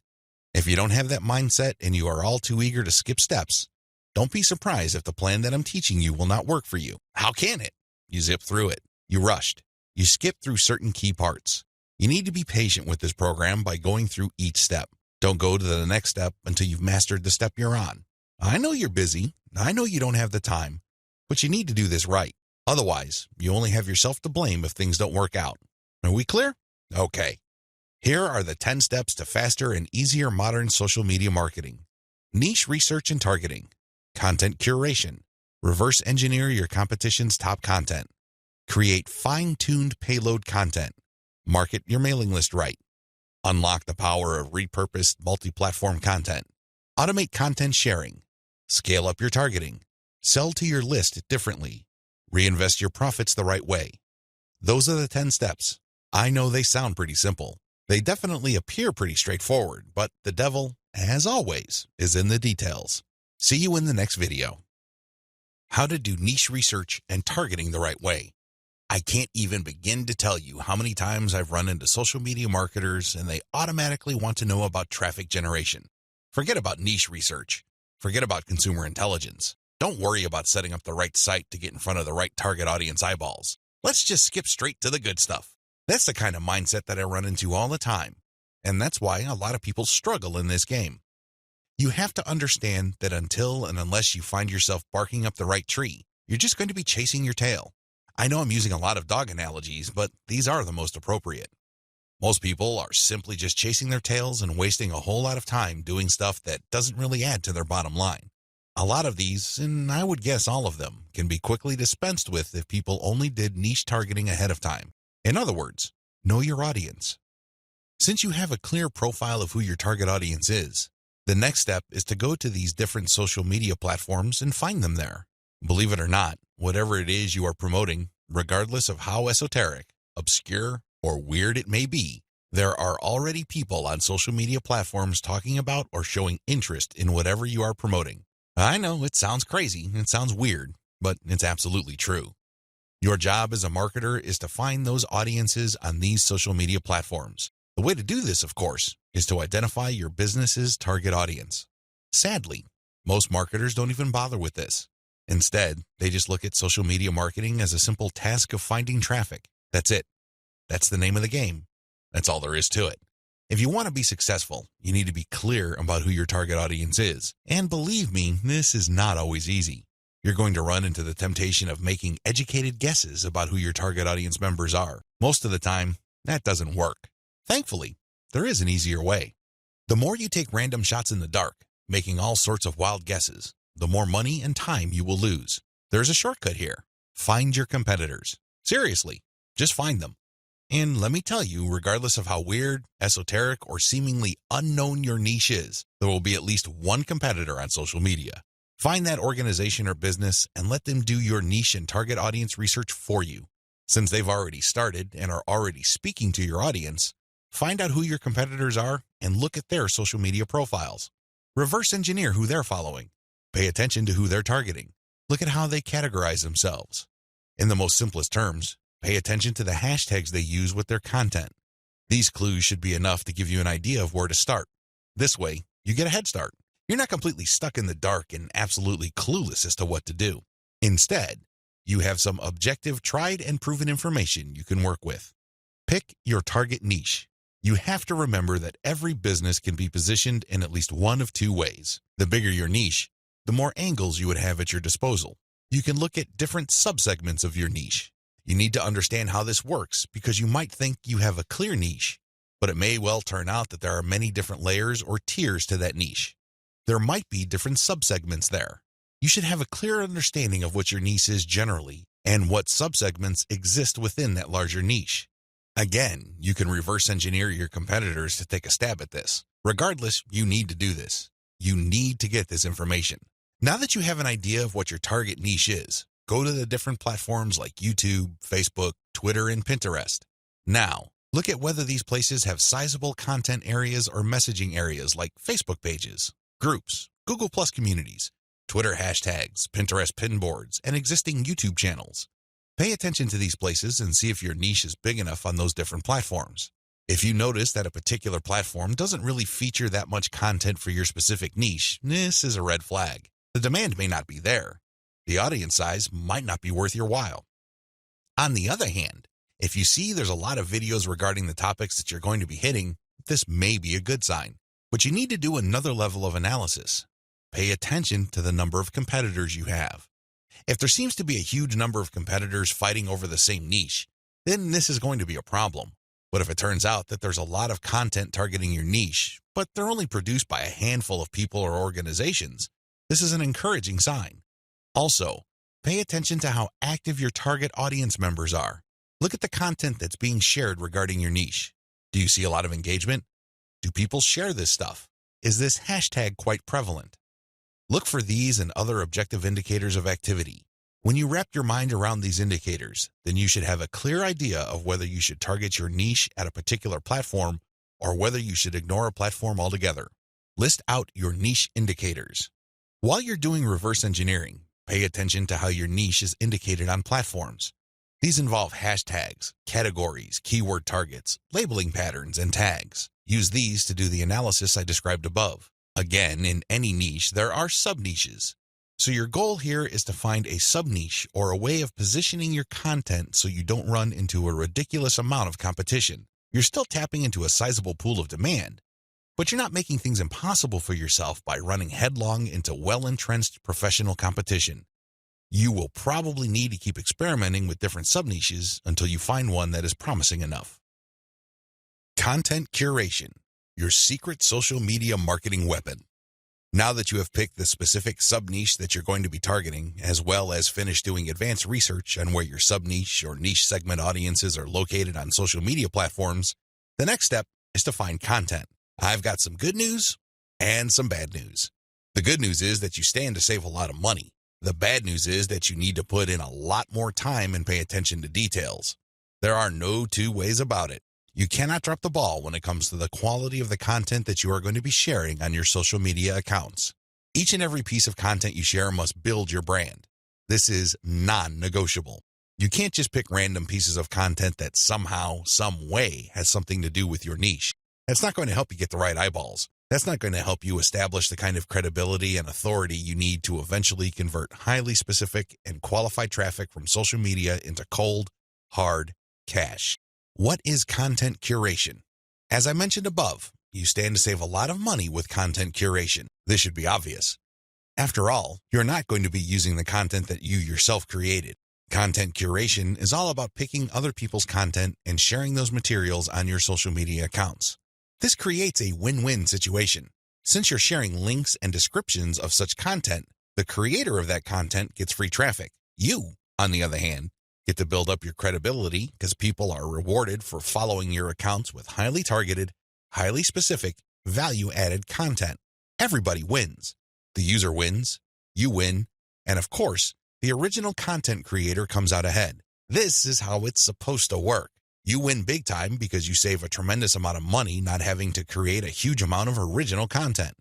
If you don't have that mindset and you are all too eager to skip steps, don't be surprised if the plan that I'm teaching you will not work for you. How can it? You zip through it. You rushed. You skipped through certain key parts. You need to be patient with this program by going through each step. Don't go to the next step until you've mastered the step you're on. I know you're busy. I know you don't have the time, but you need to do this right. Otherwise, you only have yourself to blame if things don't work out. Are we clear? Okay. Here are the 10 steps to faster and easier modern social media marketing. Niche research and targeting. Content curation. Reverse engineer your competition's top content. Create fine-tuned payload content. Market your mailing list right. Unlock the power of repurposed multi-platform content. Automate content sharing. Scale up your targeting. Sell to your list differently. Reinvest your profits the right way. Those are the 10 steps. I know they sound pretty simple. They definitely appear pretty straightforward, but the devil, as always, is in the details. See you in the next video. How to do niche research and targeting the right way. I can't even begin to tell you how many times I've run into social media marketers and they automatically want to know about traffic generation. Forget about niche research. Forget about consumer intelligence. Don't worry about setting up the right site to get in front of the right target audience eyeballs. Let's just skip straight to the good stuff. That's the kind of mindset that I run into all the time, and that's why a lot of people struggle in this game. You have to understand that until and unless you find yourself barking up the right tree, you're just going to be chasing your tail. I know I'm using a lot of dog analogies, but these are the most appropriate. Most people are simply just chasing their tails and wasting a whole lot of time doing stuff that doesn't really add to their bottom line. A lot of these, and I would guess all of them, can be quickly dispensed with if people only did niche targeting ahead of time. In other words, know your audience. Since you have a clear profile of who your target audience is, the next step is to go to these different social media platforms and find them there. Believe it or not, whatever it is you are promoting, regardless of how esoteric, obscure, or weird it may be, there are already people on social media platforms talking about or showing interest in whatever you are promoting. I know it sounds crazy, it sounds weird, but it's absolutely true. Your job as a marketer is to find those audiences on these social media platforms. The way to do this, of course, is to identify your business's target audience. Sadly, most marketers don't even bother with this. Instead, they just look at social media marketing as a simple task of finding traffic. That's it. That's the name of the game. That's all there is to it. If you want to be successful, you need to be clear about who your target audience is. And believe me, this is not always easy. You're going to run into the temptation of making educated guesses about who your target audience members are. Most of the time, that doesn't work. Thankfully, there is an easier way. The more you take random shots in the dark, making all sorts of wild guesses, the more money and time you will lose. There's a shortcut here. Find your competitors. Seriously, just find them. And let me tell you, regardless of how weird, esoteric, or seemingly unknown your niche is, there will be at least one competitor on social media. Find that organization or business and let them do your niche and target audience research for you. Since they've already started and are already speaking to your audience, find out who your competitors are and look at their social media profiles. Reverse engineer who they're following. Pay attention to who they're targeting. Look at how they categorize themselves. In the most simplest terms, pay attention to the hashtags they use with their content. These clues should be enough to give you an idea of where to start. This way, you get a head start. You're not completely stuck in the dark and absolutely clueless as to what to do. Instead, you have some objective, tried and proven information you can work with. Pick your target niche. You have to remember that every business can be positioned in at least one of two ways. The bigger your niche, the more angles you would have at your disposal. You can look at different subsegments of your niche. You need to understand how this works because you might think you have a clear niche, but it may well turn out that there are many different layers or tiers to that niche. There might be different subsegments there. You should have a clear understanding of what your niche is generally and what subsegments exist within that larger niche. Again, you can reverse engineer your competitors to take a stab at this. Regardless, you need to do this. You need to get this information. Now that you have an idea of what your target niche is, go to the different platforms like YouTube, Facebook, Twitter, and Pinterest. Now, look at whether these places have sizable content areas or messaging areas like Facebook pages, groups, Google Plus communities, Twitter hashtags, Pinterest pinboards, and existing YouTube channels. Pay attention to these places and see if your niche is big enough on those different platforms. If you notice that a particular platform doesn't really feature that much content for your specific niche, this is a red flag. The demand may not be there. The audience size might not be worth your while. On the other hand, if you see there's a lot of videos regarding the topics that you're going to be hitting, this may be a good sign. But you need to do another level of analysis. Pay attention to the number of competitors you have. If there seems to be a huge number of competitors fighting over the same niche, then this is going to be a problem. But if it turns out that there's a lot of content targeting your niche, but they're only produced by a handful of people or organizations, this is an encouraging sign. Also, pay attention to how active your target audience members are. Look at the content that's being shared regarding your niche. Do you see a lot of engagement? Do people share this stuff? Is this hashtag quite prevalent? Look for these and other objective indicators of activity. When you wrap your mind around these indicators, then you should have a clear idea of whether you should target your niche at a particular platform or whether you should ignore a platform altogether. List out your niche indicators. While you're doing reverse engineering, pay attention to how your niche is indicated on platforms. These involve hashtags, categories, keyword targets, labeling patterns, and tags. Use these to do the analysis I described above. Again, in any niche, there are sub-niches. So your goal here is to find a sub-niche or a way of positioning your content so you don't run into a ridiculous amount of competition. You're still tapping into a sizable pool of demand, but you're not making things impossible for yourself by running headlong into well-entrenched professional competition. You will probably need to keep experimenting with different sub-niches until you find one that is promising enough. Content curation, your secret social media marketing weapon. Now that you have picked the specific sub-niche that you're going to be targeting, as well as finished doing advanced research on where your sub-niche or niche segment audiences are located on social media platforms, the next step is to find content. I've got some good news and some bad news. The good news is that you stand to save a lot of money. The bad news is that you need to put in a lot more time and pay attention to details. There are no two ways about it. You cannot drop the ball when it comes to the quality of the content that you are going to be sharing on your social media accounts. Each and every piece of content you share must build your brand. This is non-negotiable. You can't just pick random pieces of content that somehow, some way has something to do with your niche. That's not going to help you get the right eyeballs. That's not going to help you establish the kind of credibility and authority you need to eventually convert highly specific and qualified traffic from social media into cold, hard cash. What is content curation? As I mentioned above, you stand to save a lot of money with content curation. This should be obvious. After all, you're not going to be using the content that you yourself created. Content curation is all about picking other people's content and sharing those materials on your social media accounts. This creates a win-win situation. Since you're sharing links and descriptions of such content, the creator of that content gets free traffic. You, on the other hand, get to build up your credibility because people are rewarded for following your accounts with highly targeted, highly specific, value-added content. Everybody wins. The user wins, you win, and of course, the original content creator comes out ahead. This is how it's supposed to work. You win big time because you save a tremendous amount of money not having to create a huge amount of original content.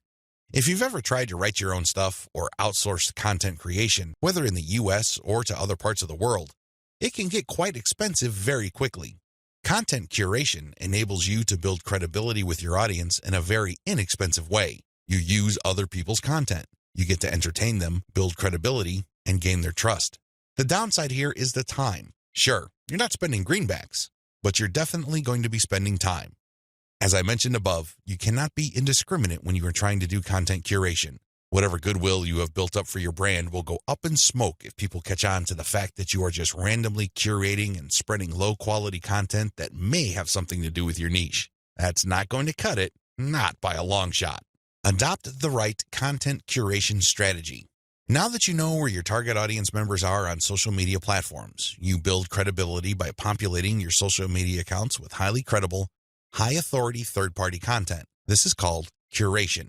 If you've ever tried to write your own stuff or outsource content creation, whether in the US or to other parts of the world, it can get quite expensive very quickly. Content curation enables you to build credibility with your audience in a very inexpensive way. You use other people's content. You get to entertain them, build credibility, and gain their trust. The downside here is the time. Sure, you're not spending greenbacks, but you're definitely going to be spending time. As I mentioned above, you cannot be indiscriminate when you are trying to do content curation. Whatever goodwill you have built up for your brand will go up in smoke if people catch on to the fact that you are just randomly curating and spreading low-quality content that may have something to do with your niche. That's not going to cut it, not by a long shot. Adopt the right content curation strategy. Now that you know where your target audience members are on social media platforms, you build credibility by populating your social media accounts with highly credible, high-authority third-party content. This is called curation.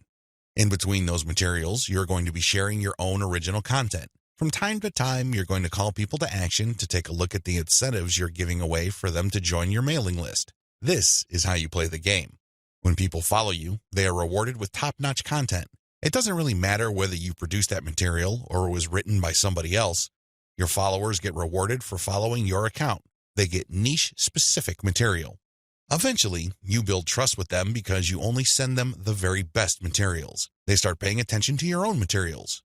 In between those materials, you're going to be sharing your own original content. From time to time, you're going to call people to action to take a look at the incentives you're giving away for them to join your mailing list. This is how you play the game. When people follow you, they are rewarded with top-notch content. It doesn't really matter whether you produced that material or it was written by somebody else. Your followers get rewarded for following your account. They get niche-specific material. Eventually, you build trust with them because you only send them the very best materials. They start paying attention to your own materials.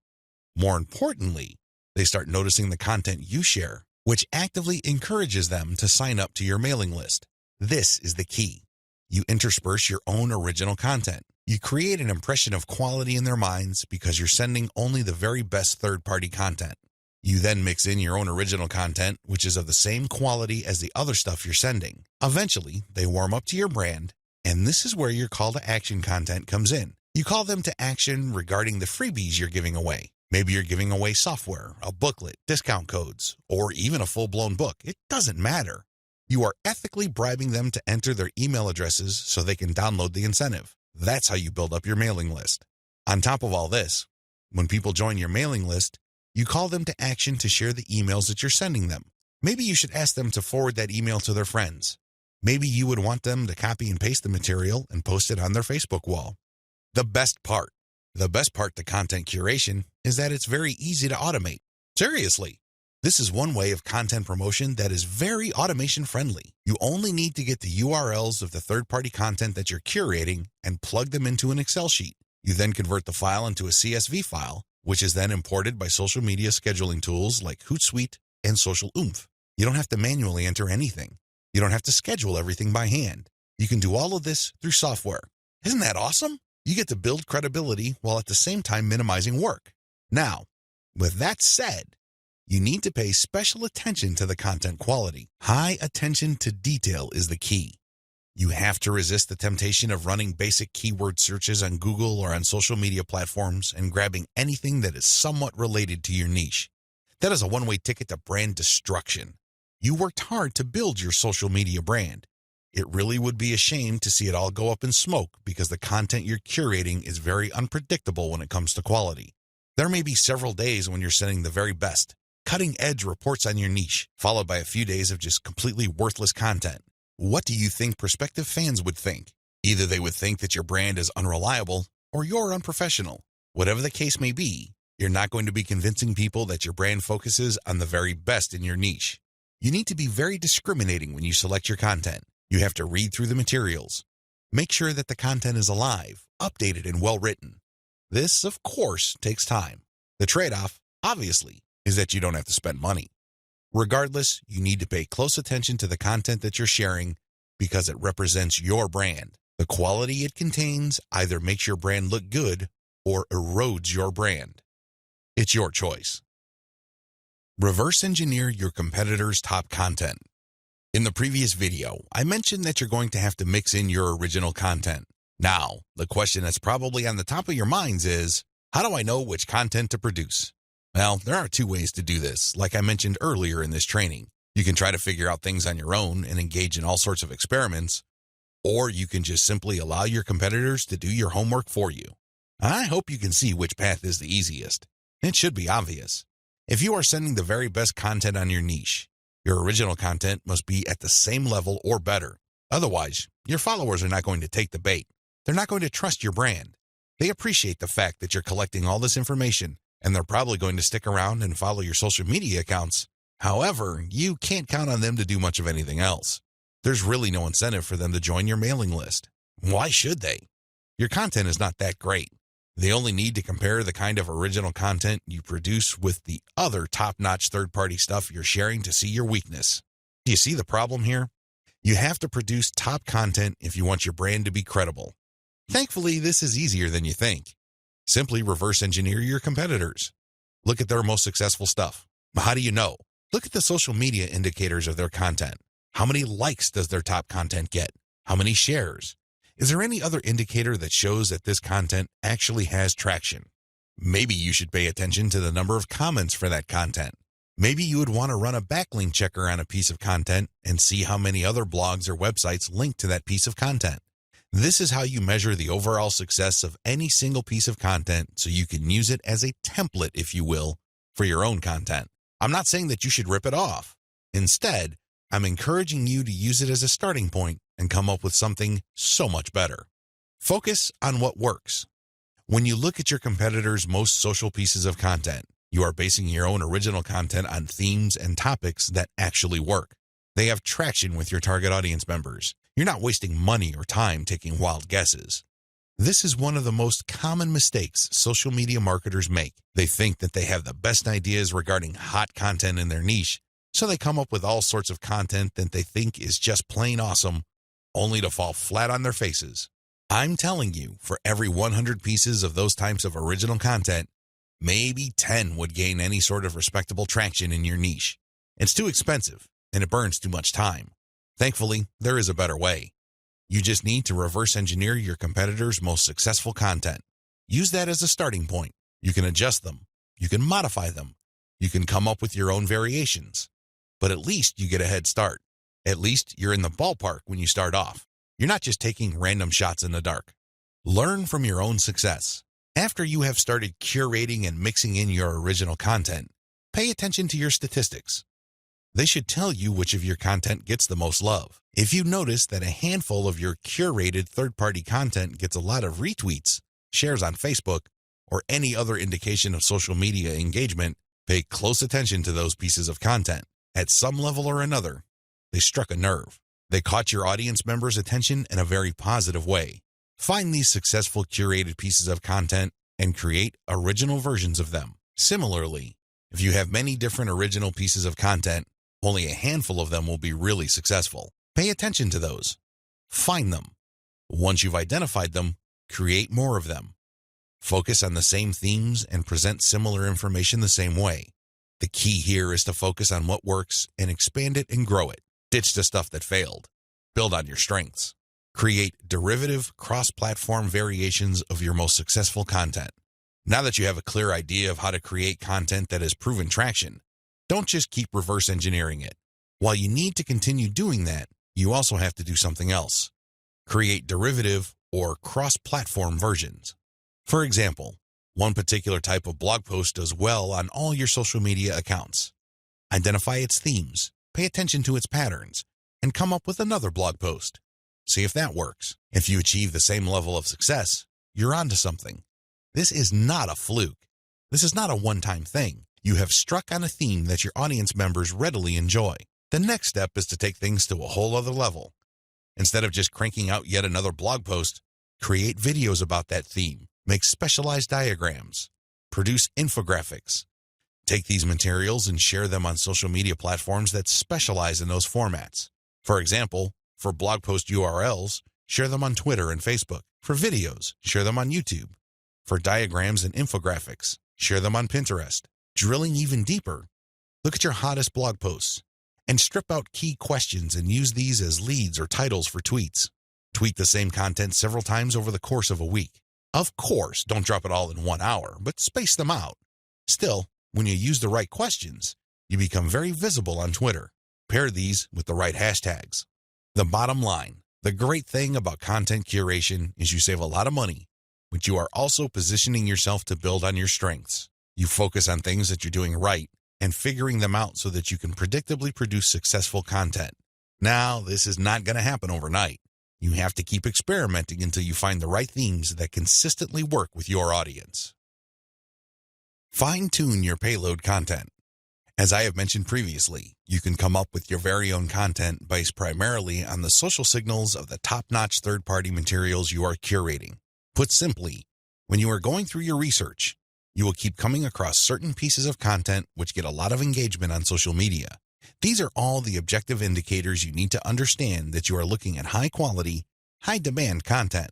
More importantly, they start noticing the content you share, which actively encourages them to sign up to your mailing list. This is the key. You intersperse your own original content. You create an impression of quality in their minds because you're sending only the very best third-party content. You then mix in your own original content, which is of the same quality as the other stuff you're sending. Eventually, they warm up to your brand, and this is where your call to action content comes in. You call them to action regarding the freebies you're giving away. Maybe you're giving away software, a booklet, discount codes, or even a full-blown book. It doesn't matter. You are ethically bribing them to enter their email addresses so they can download the incentive. That's how you build up your mailing list. On top of all this, when people join your mailing list, you call them to action to share the emails that you're sending them. Maybe you should ask them to forward that email to their friends. Maybe you would want them to copy and paste the material and post it on their Facebook wall. The best part to content curation is that it's very easy to automate. Seriously. This is one way of content promotion that is very automation friendly. You only need to get the URLs of the third-party content that you're curating and plug them into an Excel sheet. You then convert the file into a CSV file, which is then imported by social media scheduling tools like Hootsuite and Social Oomph. You don't have to manually enter anything. You don't have to schedule everything by hand. You can do all of this through software. Isn't that awesome? You get to build credibility while at the same time minimizing work. Now, with that said, you need to pay special attention to the content quality. High attention to detail is the key. You have to resist the temptation of running basic keyword searches on Google or on social media platforms and grabbing anything that is somewhat related to your niche. That is a one-way ticket to brand destruction. You worked hard to build your social media brand. It really would be a shame to see it all go up in smoke because the content you're curating is very unpredictable when it comes to quality. There may be several days when you're sending the very best, cutting-edge reports on your niche, followed by a few days of just completely worthless content. What do you think prospective fans would think? Either they would think that your brand is unreliable or you're unprofessional. Whatever the case may be, you're not going to be convincing people that your brand focuses on the very best in your niche. You need to be very discriminating when you select your content. You have to read through the materials. Make sure that the content is alive, updated, and well-written. This, of course, takes time. The trade-off, obviously, is that you don't have to spend money. Regardless, you need to pay close attention to the content that you're sharing because it represents your brand. The quality it contains either makes your brand look good or erodes your brand. It's your choice. Reverse engineer your competitors' top content. In the previous video, I mentioned that you're going to have to mix in your original content. Now, the question that's probably on the top of your minds is, how do I know which content to produce? Well, there are two ways to do this, like I mentioned earlier in this training. You can try to figure out things on your own and engage in all sorts of experiments, or you can just simply allow your competitors to do your homework for you. I hope you can see which path is the easiest. It should be obvious. If you are sending the very best content on your niche, your original content must be at the same level or better. Otherwise, your followers are not going to take the bait. They're not going to trust your brand. They appreciate the fact that you're collecting all this information, and they're probably going to stick around and follow your social media accounts. However, you can't count on them to do much of anything else. There's really no incentive for them to join your mailing list. Why should they? Your content is not that great. They only need to compare the kind of original content you produce with the other top-notch third-party stuff you're sharing to see your weakness. Do you see the problem here? You have to produce top content if you want your brand to be credible. Thankfully, this is easier than you think. Simply reverse engineer your competitors. Look at their most successful stuff. But how do you know? Look at the social media indicators of their content. How many likes does their top content get? How many shares? Is there any other indicator that shows that this content actually has traction? Maybe you should pay attention to the number of comments for that content. Maybe you would want to run a backlink checker on a piece of content and see how many other blogs or websites link to that piece of content. This is how you measure the overall success of any single piece of content so you can use it as a template, if you will, for your own content. I'm not saying that you should rip it off. Instead, I'm encouraging you to use it as a starting point and come up with something so much better. Focus on what works. When you look at your competitors' most social pieces of content, you are basing your own original content on themes and topics that actually work. They have traction with your target audience members. You're not wasting money or time taking wild guesses. This is one of the most common mistakes social media marketers make. They think that they have the best ideas regarding hot content in their niche, so they come up with all sorts of content that they think is just plain awesome, only to fall flat on their faces. I'm telling you, for every 100 pieces of those types of original content, maybe 10 would gain any sort of respectable traction in your niche. It's too expensive, and it burns too much time. Thankfully, there is a better way. You just need to reverse engineer your competitors' most successful content. Use that as a starting point. You can adjust them. You can modify them. You can come up with your own variations. But at least you get a head start. At least you're in the ballpark when you start off. You're not just taking random shots in the dark. Learn from your own success. After you have started curating and mixing in your original content, pay attention to your statistics. They should tell you which of your content gets the most love. If you notice that a handful of your curated third-party content gets a lot of retweets, shares on Facebook, or any other indication of social media engagement, pay close attention to those pieces of content. At some level or another, they struck a nerve. They caught your audience members' attention in a very positive way. Find these successful curated pieces of content and create original versions of them. Similarly, if you have many different original pieces of content, only a handful of them will be really successful. Pay attention to those. Find them. Once you've identified them, create more of them. Focus on the same themes and present similar information the same way. The key here is to focus on what works and expand it and grow it. Ditch the stuff that failed. Build on your strengths. Create derivative, cross-platform variations of your most successful content. Now that you have a clear idea of how to create content that has proven traction, don't just keep reverse engineering it. While you need to continue doing that, you also have to do something else. Create derivative or cross-platform versions. For example, one particular type of blog post does well on all your social media accounts. Identify its themes, pay attention to its patterns, and come up with another blog post. See if that works. If you achieve the same level of success, you're onto something. This is not a fluke. This is not a one-time thing. You have struck on a theme that your audience members readily enjoy. The next step is to take things to a whole other level. Instead of just cranking out yet another blog post, create videos about that theme. Make specialized diagrams. Produce infographics. Take these materials and share them on social media platforms that specialize in those formats. For example, for blog post URLs, share them on Twitter and Facebook. For videos, share them on YouTube. For diagrams and infographics, share them on Pinterest. Drilling even deeper, look at your hottest blog posts and strip out key questions and use these as leads or titles for tweets. Tweet the same content several times over the course of a week. Of course, don't drop it all in 1 hour, but space them out. Still, when you use the right questions, you become very visible on Twitter. Pair these with the right hashtags. The bottom line, the great thing about content curation is you save a lot of money, but you are also positioning yourself to build on your strengths. You focus on things that you're doing right and figuring them out so that you can predictably produce successful content. Now, this is not going to happen overnight. You have to keep experimenting until you find the right themes that consistently work with your audience. Fine-tune your payload content. As I have mentioned previously, you can come up with your very own content based primarily on the social signals of the top-notch third-party materials you are curating. Put simply, when you are going through your research, you will keep coming across certain pieces of content which get a lot of engagement on social media. These are all the objective indicators you need to understand that you are looking at high-quality, high-demand content.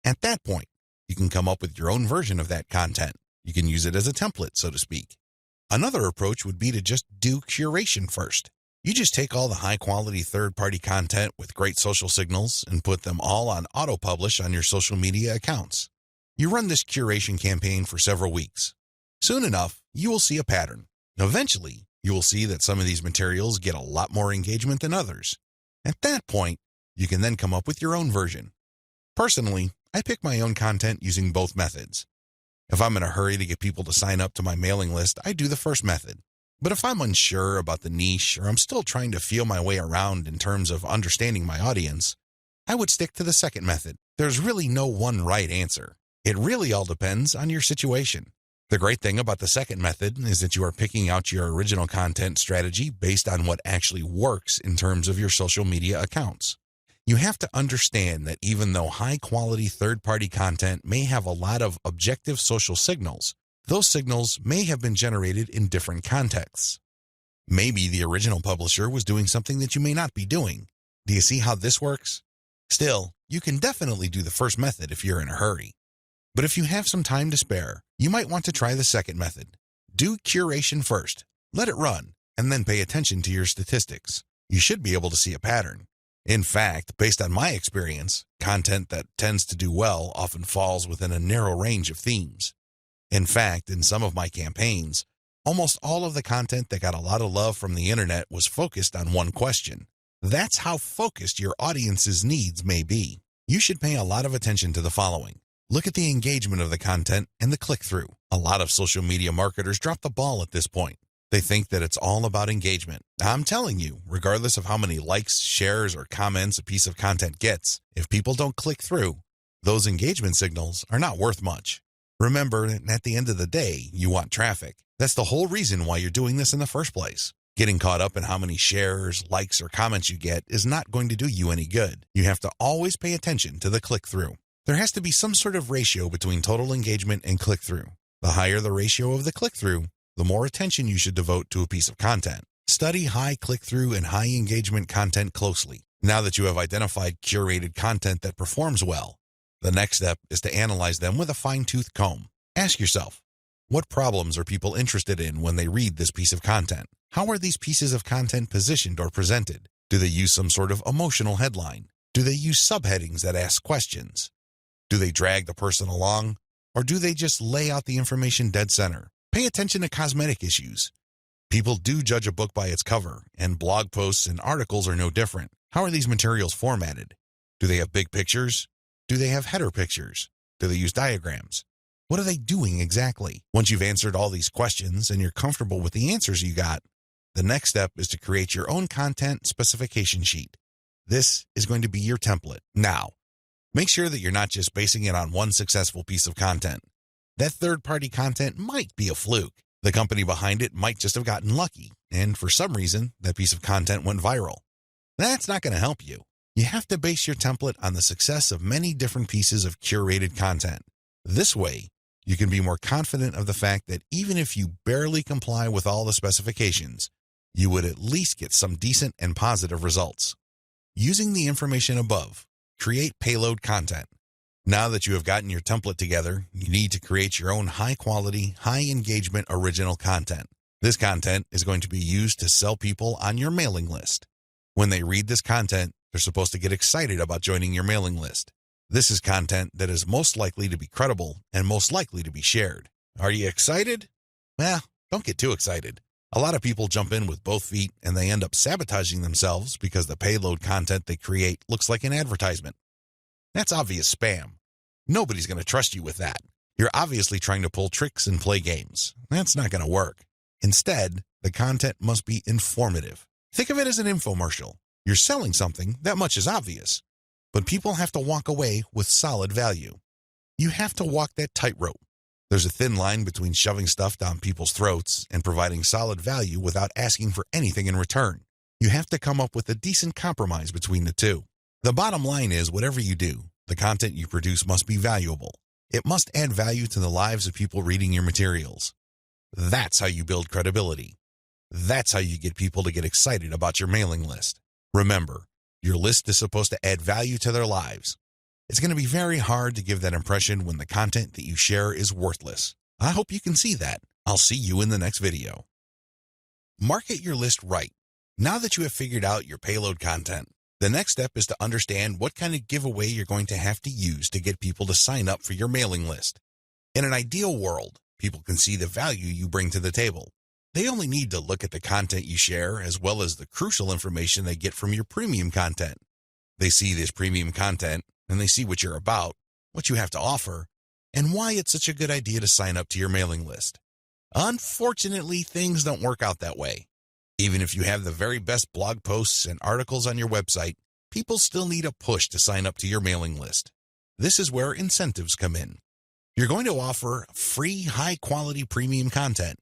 At that point, you can come up with your own version of that content. You can use it as a template, so to speak. Another approach would be to just do curation first. You just take all the high-quality third-party content with great social signals and put them all on auto-publish on your social media accounts. You run this curation campaign for several weeks. Soon enough, you will see a pattern. Eventually, you will see that some of these materials get a lot more engagement than others. At that point, you can then come up with your own version. Personally, I pick my own content using both methods. If I'm in a hurry to get people to sign up to my mailing list, I do the first method. But if I'm unsure about the niche or I'm still trying to feel my way around in terms of understanding my audience, I would stick to the second method. There's really no one right answer. It really all depends on your situation. The great thing about the second method is that you are picking out your original content strategy based on what actually works in terms of your social media accounts. You have to understand that even though high-quality third-party content may have a lot of objective social signals, those signals may have been generated in different contexts. Maybe the original publisher was doing something that you may not be doing. Do you see how this works? Still, you can definitely do the first method if you're in a hurry. But if you have some time to spare, you might want to try the second method. Do curation first, let it run, and then pay attention to your statistics. You should be able to see a pattern. In fact, based on my experience, content that tends to do well often falls within a narrow range of themes. In fact, in some of my campaigns, almost all of the content that got a lot of love from the internet was focused on one question. That's how focused your audience's needs may be. You should pay a lot of attention to the following. Look at the engagement of the content and the click-through. A lot of social media marketers drop the ball at this point. They think that it's all about engagement. I'm telling you, regardless of how many likes, shares, or comments a piece of content gets, if people don't click through, those engagement signals are not worth much. Remember, at the end of the day, you want traffic. That's the whole reason why you're doing this in the first place. Getting caught up in how many shares, likes, or comments you get is not going to do you any good. You have to always pay attention to the click-through. There has to be some sort of ratio between total engagement and click-through. The higher the ratio of the click-through, the more attention you should devote to a piece of content. Study high click-through and high engagement content closely. Now that you have identified curated content that performs well, the next step is to analyze them with a fine-tooth comb. Ask yourself, what problems are people interested in when they read this piece of content? How are these pieces of content positioned or presented? Do they use some sort of emotional headline? Do they use subheadings that ask questions? Do they drag the person along? Or do they just lay out the information dead center? Pay attention to cosmetic issues. People do judge a book by its cover, and blog posts and articles are no different. How are these materials formatted? Do they have big pictures? Do they have header pictures? Do they use diagrams? What are they doing exactly? Once you've answered all these questions and you're comfortable with the answers you got, the next step is to create your own content specification sheet. This is going to be your template. Now, make sure that you're not just basing it on one successful piece of content. That third-party content might be a fluke. The company behind it might just have gotten lucky, and for some reason, that piece of content went viral. That's not going to help you. You have to base your template on the success of many different pieces of curated content. This way, you can be more confident of the fact that even if you barely comply with all the specifications, you would at least get some decent and positive results. Using the information above, Create payload content. Now that you have gotten your template together, you need to create your own high-quality, high-engagement original content. This content is going to be used to sell people on your mailing list. When they read this content, they're supposed to get excited about joining your mailing list. This is content that is most likely to be credible and most likely to be shared. Are you excited? Well, don't get too excited. A lot of people jump in with both feet and they end up sabotaging themselves because the payload content they create looks like an advertisement. That's obvious spam. Nobody's going to trust you with that. You're obviously trying to pull tricks and play games. That's not going to work. Instead, the content must be informative. Think of it as an infomercial. You're selling something, that much is obvious. But people have to walk away with solid value. You have to walk that tightrope. There's a thin line between shoving stuff down people's throats and providing solid value without asking for anything in return. You have to come up with a decent compromise between the two. The bottom line is, whatever you do, the content you produce must be valuable. It must add value to the lives of people reading your materials. That's how you build credibility. That's how you get people to get excited about your mailing list. Remember, your list is supposed to add value to their lives. It's going to be very hard to give that impression when the content that you share is worthless. I hope you can see that. I'll see you in the next video. Market your list right. Now that you have figured out your payload content, the next step is to understand what kind of giveaway you're going to have to use to get people to sign up for your mailing list. In an ideal world, people can see the value you bring to the table. They only need to look at the content you share as well as the crucial information they get from your premium content. They see this premium content and they see what you're about, what you have to offer, and why it's such a good idea to sign up to your mailing list. Unfortunately, things don't work out that way. Even if you have the very best blog posts and articles on your website, people still need a push to sign up to your mailing list. This is where incentives come in. You're going to offer free, high-quality premium content,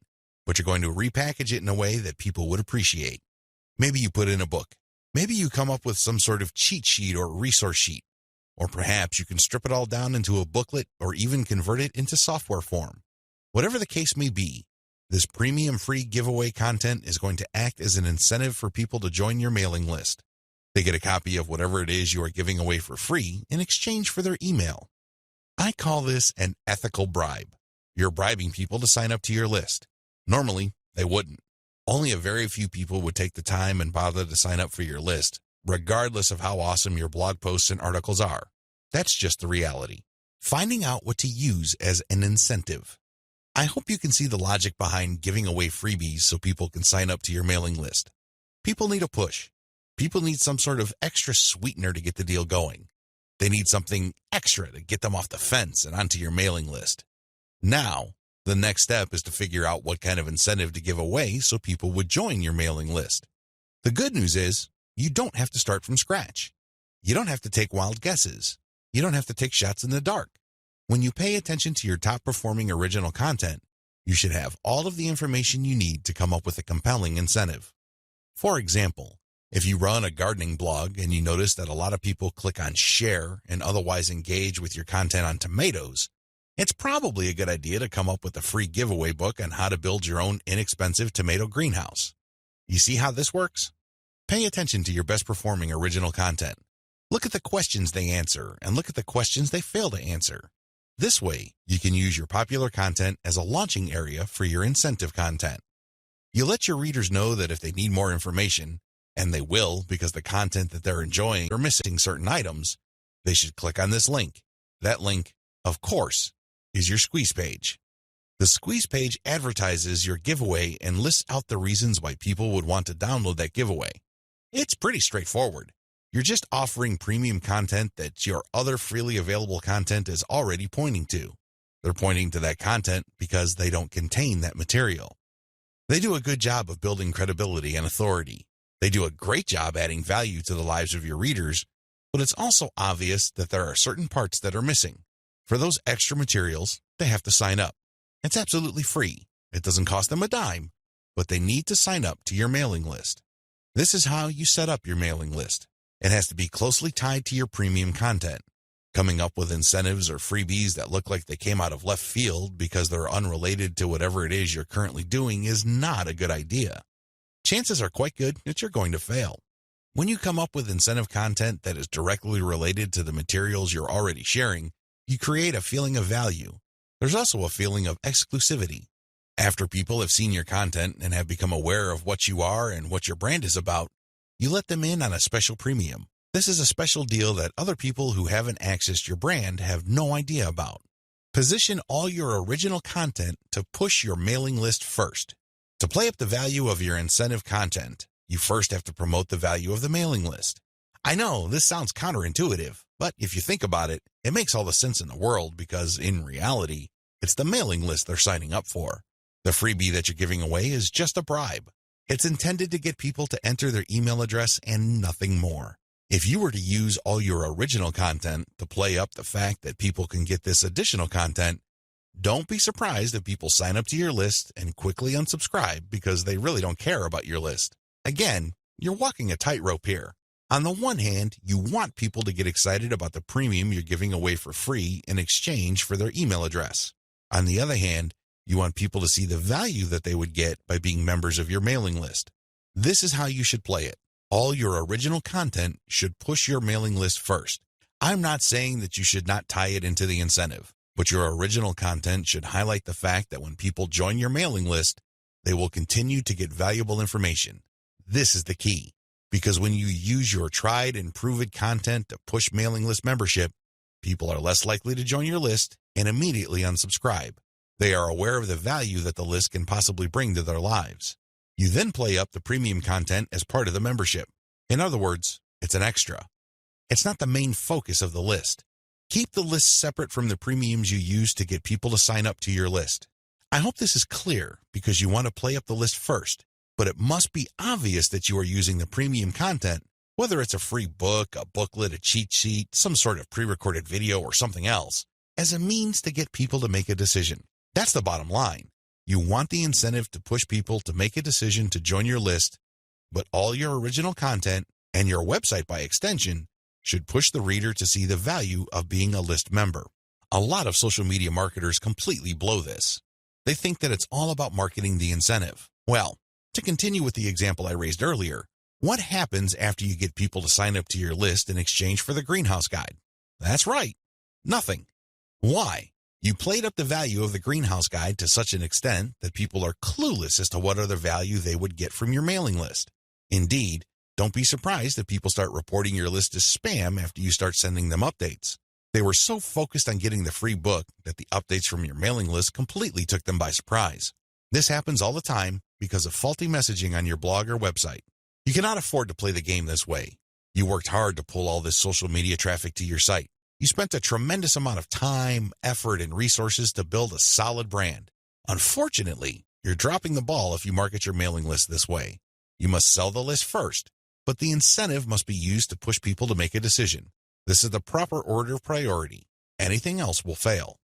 but you're going to repackage it in a way that people would appreciate. Maybe you put in a book. Maybe you come up with some sort of cheat sheet or resource sheet. Or perhaps you can strip it all down into a booklet or even convert it into software form. Whatever the case may be, this premium free giveaway content is going to act as an incentive for people to join your mailing list. They get a copy of whatever it is you are giving away for free in exchange for their email. I call this an ethical bribe. You're bribing people to sign up to your list. Normally, they wouldn't. Only a very few people would take the time and bother to sign up for your list, regardless of how awesome your blog posts and articles are. That's just the reality. Finding out what to use as an incentive. I hope you can see the logic behind giving away freebies so people can sign up to your mailing list. People need a push. People need some sort of extra sweetener to get the deal going. They need something extra to get them off the fence and onto your mailing list. Now, the next step is to figure out what kind of incentive to give away so people would join your mailing list. The good news is, you don't have to start from scratch. You don't have to take wild guesses. You don't have to take shots in the dark. When you pay attention to your top-performing original content, you should have all of the information you need to come up with a compelling incentive. For example, if you run a gardening blog and you notice that a lot of people click on share and otherwise engage with your content on tomatoes, it's probably a good idea to come up with a free giveaway book on how to build your own inexpensive tomato greenhouse. You see how this works? Pay attention to your best-performing original content. Look at the questions they answer and look at the questions they fail to answer. This way, you can use your popular content as a launching area for your incentive content. You let your readers know that if they need more information, and they will because the content that they're enjoying are missing certain items, they should click on this link. That link, of course, is your squeeze page. The squeeze page advertises your giveaway and lists out the reasons why people would want to download that giveaway. It's pretty straightforward. You're just offering premium content that your other freely available content is already pointing to. They're pointing to that content because they don't contain that material. They do a good job of building credibility and authority. They do a great job adding value to the lives of your readers, but it's also obvious that there are certain parts that are missing. For those extra materials, they have to sign up. It's absolutely free. It doesn't cost them a dime, but they need to sign up to your mailing list. This is how you set up your mailing list. It has to be closely tied to your premium content. Coming up with incentives or freebies that look like they came out of left field because they're unrelated to whatever it is you're currently doing is not a good idea. Chances are quite good that you're going to fail. When you come up with incentive content that is directly related to the materials you're already sharing, you create a feeling of value. There's also a feeling of exclusivity. After people have seen your content and have become aware of what you are and what your brand is about, you let them in on a special premium. This is a special deal that other people who haven't accessed your brand have no idea about. Position all your original content to push your mailing list first. To play up the value of your incentive content, you first have to promote the value of the mailing list. I know this sounds counterintuitive, but if you think about it, it makes all the sense in the world because, in reality, it's the mailing list they're signing up for. The freebie that you're giving away is just a bribe. It's intended to get people to enter their email address and nothing more. If you were to use all your original content to play up the fact that people can get this additional content, don't be surprised if people sign up to your list and quickly unsubscribe because they really don't care about your list. Again, you're walking a tightrope here. On the one hand, you want people to get excited about the premium you're giving away for free in exchange for their email address. On the other hand, you want people to see the value that they would get by being members of your mailing list. This is how you should play it. All your original content should push your mailing list first. I'm not saying that you should not tie it into the incentive, but your original content should highlight the fact that when people join your mailing list, they will continue to get valuable information. This is the key, because when you use your tried and proven content to push mailing list membership, people are less likely to join your list and immediately unsubscribe. They are aware of the value that the list can possibly bring to their lives. You then play up the premium content as part of the membership. In other words, it's an extra. It's not the main focus of the list. Keep the list separate from the premiums you use to get people to sign up to your list. I hope this is clear because you want to play up the list first, but it must be obvious that you are using the premium content, whether it's a free book, a booklet, a cheat sheet, some sort of pre-recorded video, or something else, as a means to get people to make a decision. That's the bottom line. You want the incentive to push people to make a decision to join your list, but all your original content, and your website by extension, should push the reader to see the value of being a list member. A lot of social media marketers completely blow this. They think that it's all about marketing the incentive. Well, to continue with the example I raised earlier, what happens after you get people to sign up to your list in exchange for the greenhouse guide? That's right, nothing. Why? You played up the value of the greenhouse guide to such an extent that people are clueless as to what other value they would get from your mailing list. Indeed, don't be surprised if people start reporting your list as spam after you start sending them updates. They were so focused on getting the free book that the updates from your mailing list completely took them by surprise. This happens all the time because of faulty messaging on your blog or website. You cannot afford to play the game this way. You worked hard to pull all this social media traffic to your site. You spent a tremendous amount of time, effort, and resources to build a solid brand. Unfortunately, you're dropping the ball if you market your mailing list this way. You must sell the list first, but the incentive must be used to push people to make a decision. This is the proper order of priority. Anything else will fail.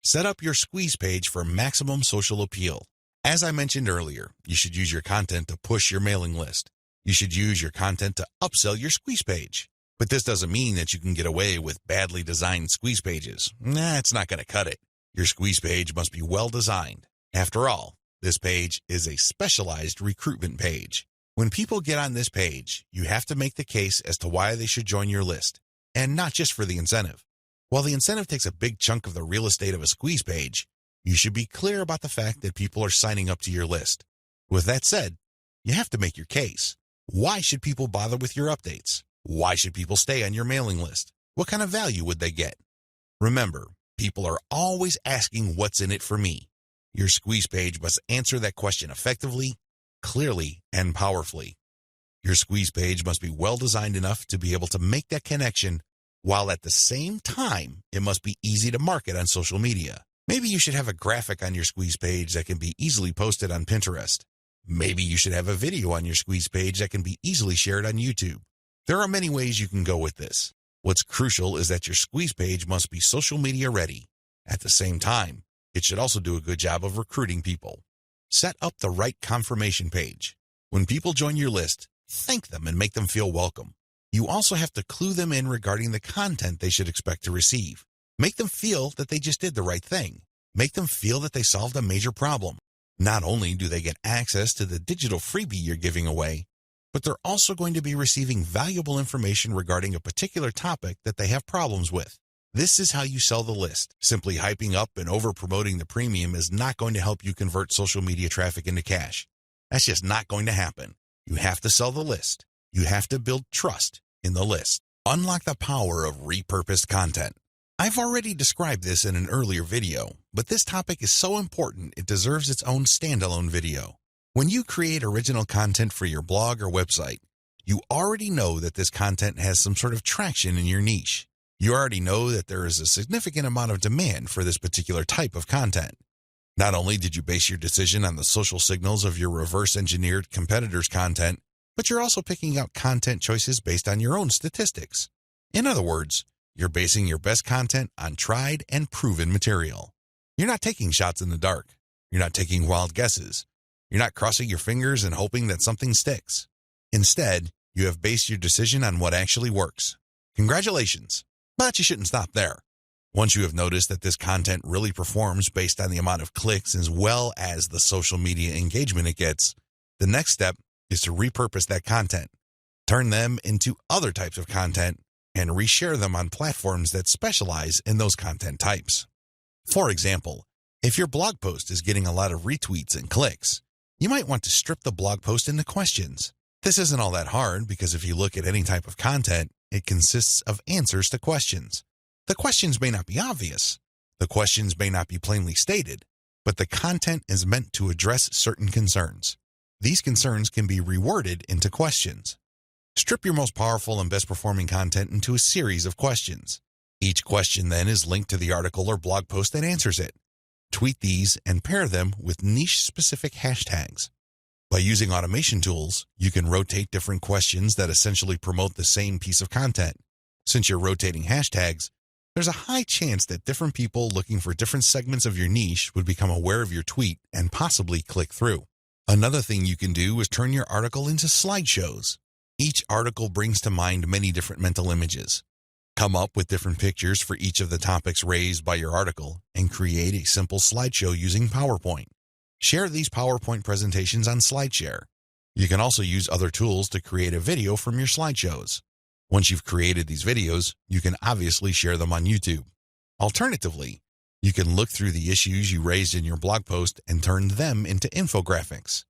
Set up your squeeze page for maximum social appeal. As I mentioned earlier, you should use your content to push your mailing list. You should use your content to upsell your squeeze page. But this doesn't mean that you can get away with badly designed squeeze pages. It's not going to cut it. Your squeeze page must be well designed. After all, this page is a specialized recruitment page. When people get on this page, you have to make the case as to why they should join your list, and not just for the incentive. While the incentive takes a big chunk of the real estate of a squeeze page, you should be clear about the fact that people are signing up to your list. With that said, you have to make your case. Why should people bother with your updates? Why should people stay on your mailing list? What kind of value would they get? Remember, people are always asking what's in it for me. Your squeeze page must answer that question effectively, clearly, and powerfully. Your squeeze page must be well designed enough to be able to make that connection, while at the same time, it must be easy to market on social media. Maybe you should have a graphic on your squeeze page that can be easily posted on Pinterest. Maybe you should have a video on your squeeze page that can be easily shared on YouTube. There are many ways you can go with this. What's crucial is that your squeeze page must be social media ready. At the same time, it should also do a good job of recruiting people. Set up the right confirmation page. When people join your list, thank them and make them feel welcome. You also have to clue them in regarding the content they should expect to receive. Make them feel that they just did the right thing. Make them feel that they solved a major problem. Not only do they get access to the digital freebie you're giving away, but they're also going to be receiving valuable information regarding a particular topic that they have problems with. This is how you sell the list. Simply hyping up and over-promoting the premium is not going to help you convert social media traffic into cash. That's just not going to happen. You have to sell the list. You have to build trust in the list. Unlock the power of repurposed content. I've already described this in an earlier video, but this topic is so important it deserves its own standalone video. When you create original content for your blog or website, you already know that this content has some sort of traction in your niche. You already know that there is a significant amount of demand for this particular type of content. Not only did you base your decision on the social signals of your reverse-engineered competitors' content, but you're also picking out content choices based on your own statistics. In other words, you're basing your best content on tried and proven material. You're not taking shots in the dark. You're not taking wild guesses. You're not crossing your fingers and hoping that something sticks. Instead, you have based your decision on what actually works. Congratulations! But you shouldn't stop there. Once you have noticed that this content really performs based on the amount of clicks as well as the social media engagement it gets, the next step is to repurpose that content, turn them into other types of content, and reshare them on platforms that specialize in those content types. For example, if your blog post is getting a lot of retweets and clicks, you might want to strip the blog post into questions. This isn't all that hard because if you look at any type of content, it consists of answers to questions. The questions may not be obvious. The questions may not be plainly stated, but the content is meant to address certain concerns. These concerns can be reworded into questions. Strip your most powerful and best performing content into a series of questions. Each question then is linked to the article or blog post that answers it. Tweet these and pair them with niche-specific hashtags. By using automation tools, you can rotate different questions that essentially promote the same piece of content. Since you're rotating hashtags, there's a high chance that different people looking for different segments of your niche would become aware of your tweet and possibly click through. Another thing you can do is turn your article into slideshows. Each article brings to mind many different mental images. Come up with different pictures for each of the topics raised by your article and create a simple slideshow using PowerPoint. Share these PowerPoint presentations on SlideShare. You can also use other tools to create a video from your slideshows. Once you've created these videos, you can obviously share them on YouTube. Alternatively, you can look through the issues you raised in your blog post and turn them into infographics.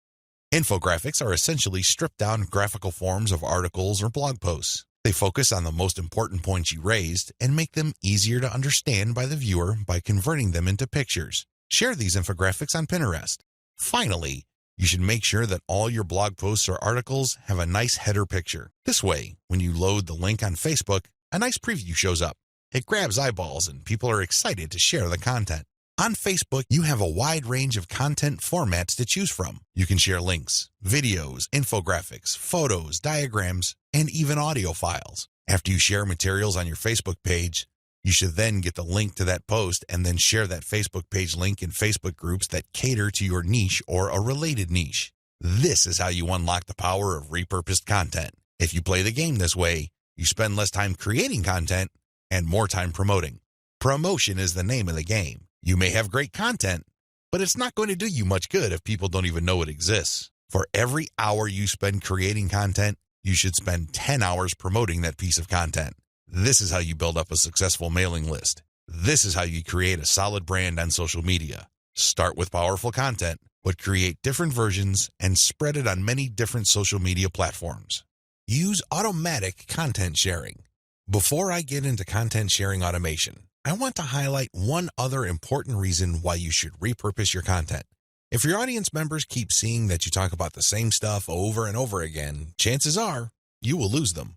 Infographics are essentially stripped-down graphical forms of articles or blog posts. They focus on the most important points you raised and make them easier to understand by the viewer by converting them into pictures. Share these infographics on Pinterest. Finally, you should make sure that all your blog posts or articles have a nice header picture. This way, when you load the link on Facebook, a nice preview shows up. It grabs eyeballs and people are excited to share the content. On Facebook, you have a wide range of content formats to choose from. You can share links, videos, infographics, photos, diagrams, and even audio files. After you share materials on your Facebook page, you should then get the link to that post and then share that Facebook page link in Facebook groups that cater to your niche or a related niche. This is how you unlock the power of repurposed content. If you play the game this way, you spend less time creating content and more time promoting. Promotion is the name of the game. You may have great content, but it's not going to do you much good if people don't even know it exists. For every hour you spend creating content, you should spend 10 hours promoting that piece of content. This is how you build up a successful mailing list. This is how you create a solid brand on social media. Start with powerful content, but create different versions and spread it on many different social media platforms. Use automatic content sharing. Before I get into content sharing automation, I want to highlight one other important reason why you should repurpose your content. If your audience members keep seeing that you talk about the same stuff over and over again, chances are you will lose them.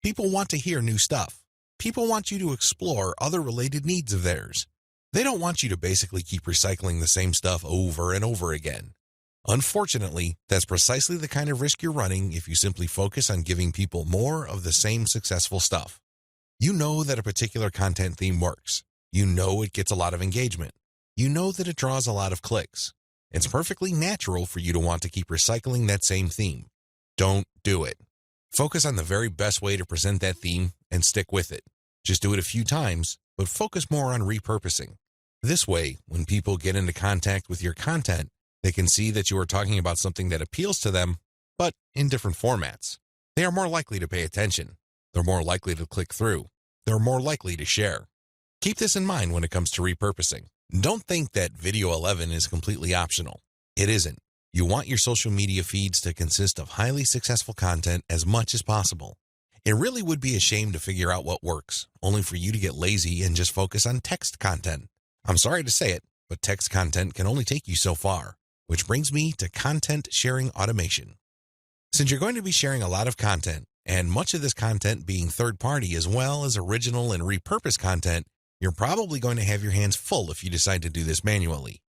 People want to hear new stuff. People want you to explore other related needs of theirs. They don't want you to basically keep recycling the same stuff over and over again. Unfortunately, that's precisely the kind of risk you're running if you simply focus on giving people more of the same successful stuff. You know that a particular content theme works. You know it gets a lot of engagement. You know that it draws a lot of clicks. It's perfectly natural for you to want to keep recycling that same theme. Don't do it. Focus on the very best way to present that theme and stick with it. Just do it a few times, but focus more on repurposing. This way, when people get into contact with your content, they can see that you are talking about something that appeals to them but in different formats. They are more likely to pay attention. They're more likely to click through. They're more likely to share. Keep this in mind when it comes to repurposing. Don't think that Video 11 is completely optional. It isn't. You want your social media feeds to consist of highly successful content as much as possible. It really would be a shame to figure out what works, only for you to get lazy and just focus on text content. I'm sorry to say it, but text content can only take you so far, which brings me to content sharing automation. Since you're going to be sharing a lot of content, and much of this content being third-party as well as original and repurposed content, you're probably going to have your hands full if you decide to do this manually.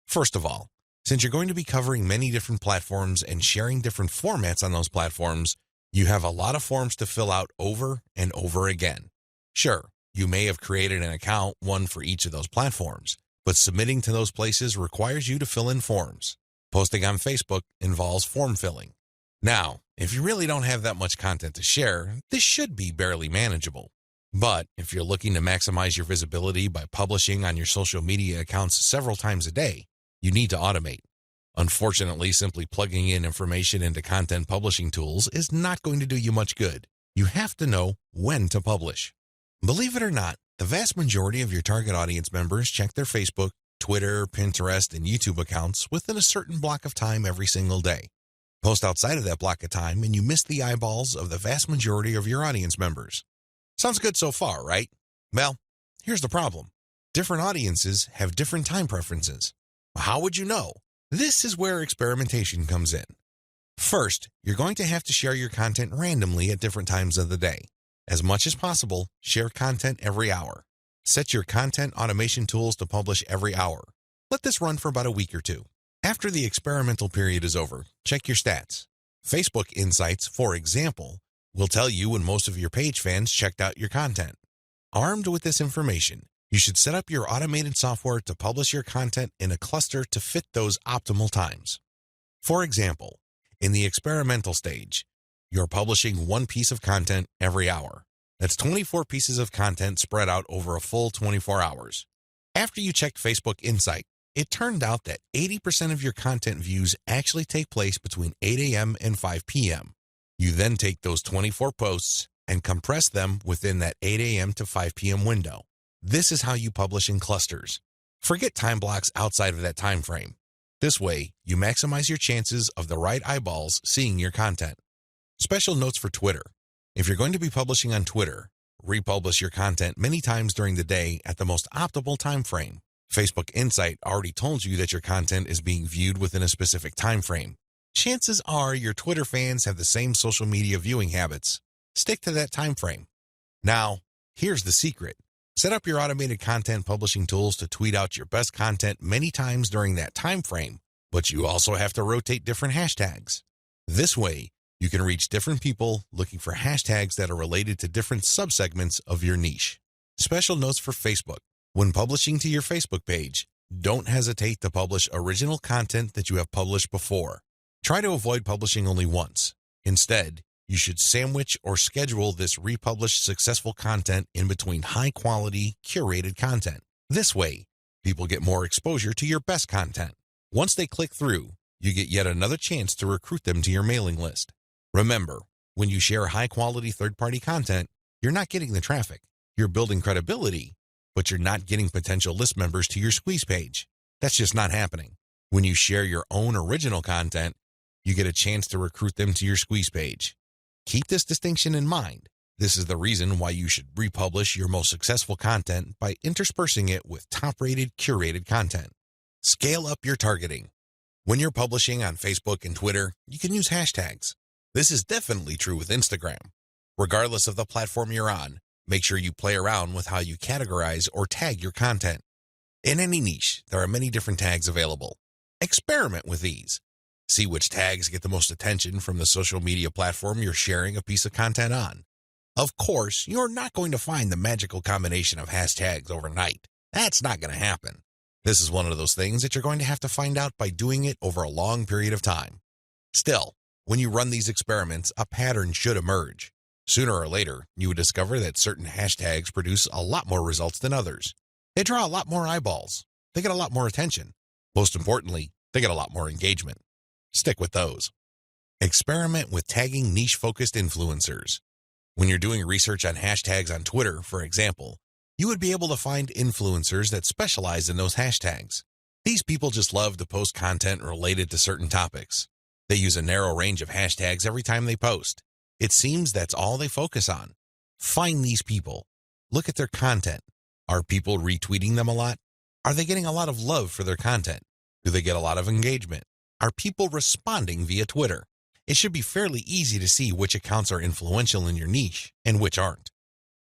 First of all, since you're going to be covering many different platforms and sharing different formats on those platforms, you have a lot of forms to fill out over and over again. Sure, you may have created an account, one for each of those platforms, but submitting to those places requires you to fill in forms. Posting on Facebook involves form filling. Now, if you really don't have that much content to share, this should be barely manageable. But if you're looking to maximize your visibility by publishing on your social media accounts several times a day, you need to automate. Unfortunately, simply plugging in information into content publishing tools is not going to do you much good. You have to know when to publish. Believe it or not, the vast majority of your target audience members check their Facebook, Twitter, Pinterest, and YouTube accounts within a certain block of time every single day. Post outside of that block of time and you miss the eyeballs of the vast majority of your audience members. Sounds good so far, right? Well, here's the problem. Different audiences have different time preferences. How would you know? This is where experimentation comes in. First, you're going to have to share your content randomly at different times of the day. As much as possible, share content every hour. Set your content automation tools to publish every hour. Let this run for about a week or two. After the experimental period is over, check your stats. Facebook Insights, for example, will tell you when most of your page fans checked out your content. Armed with this information, you should set up your automated software to publish your content in a cluster to fit those optimal times. For example, in the experimental stage, you're publishing one piece of content every hour. That's 24 pieces of content spread out over a full 24 hours. After you checked Facebook Insight, it turned out that 80% of your content views actually take place between 8 a.m. and 5 p.m. You then take those 24 posts and compress them within that 8 a.m. to 5 p.m. window. This is how you publish in clusters. Forget time blocks outside of that time frame. This way, you maximize your chances of the right eyeballs seeing your content. Special notes for Twitter. If you're going to be publishing on Twitter, republish your content many times during the day at the most optimal time frame. Facebook Insight already told you that your content is being viewed within a specific time frame. Chances are your Twitter fans have the same social media viewing habits. Stick to that time frame. Now, here's the secret. Set up your automated content publishing tools to tweet out your best content many times during that time frame, but you also have to rotate different hashtags. This way, you can reach different people looking for hashtags that are related to different subsegments of your niche. Special notes for Facebook. When publishing to your Facebook page, don't hesitate to publish original content that you have published before. Try to avoid publishing only once. Instead, you should sandwich or schedule this republished successful content in between high-quality, curated content. This way, people get more exposure to your best content. Once they click through, you get yet another chance to recruit them to your mailing list. Remember, when you share high-quality third-party content, you're not getting the traffic. You're building credibility, but you're not getting potential list members to your squeeze page. That's just not happening. When you share your own original content, you get a chance to recruit them to your squeeze page. Keep this distinction in mind. This is the reason why you should republish your most successful content by interspersing it with top-rated, curated content. Scale up your targeting. When you're publishing on Facebook and Twitter, you can use hashtags. This is definitely true with Instagram. Regardless of the platform you're on, make sure you play around with how you categorize or tag your content. In any niche, there are many different tags available. Experiment with these. See which tags get the most attention from the social media platform you're sharing a piece of content on. Of course, you're not going to find the magical combination of hashtags overnight. That's not going to happen. This is one of those things that you're going to have to find out by doing it over a long period of time. Still, when you run these experiments, a pattern should emerge. Sooner or later, you would discover that certain hashtags produce a lot more results than others. They draw a lot more eyeballs. They get a lot more attention. Most importantly, they get a lot more engagement. Stick with those. Experiment with tagging niche-focused influencers. When you're doing research on hashtags on Twitter, for example, you would be able to find influencers that specialize in those hashtags. These people just love to post content related to certain topics. They use a narrow range of hashtags every time they post. It seems that's all they focus on. Find these people. Look at their content. Are people retweeting them a lot? Are they getting a lot of love for their content? Do they get a lot of engagement? Are people responding via Twitter? It should be fairly easy to see which accounts are influential in your niche and which aren't.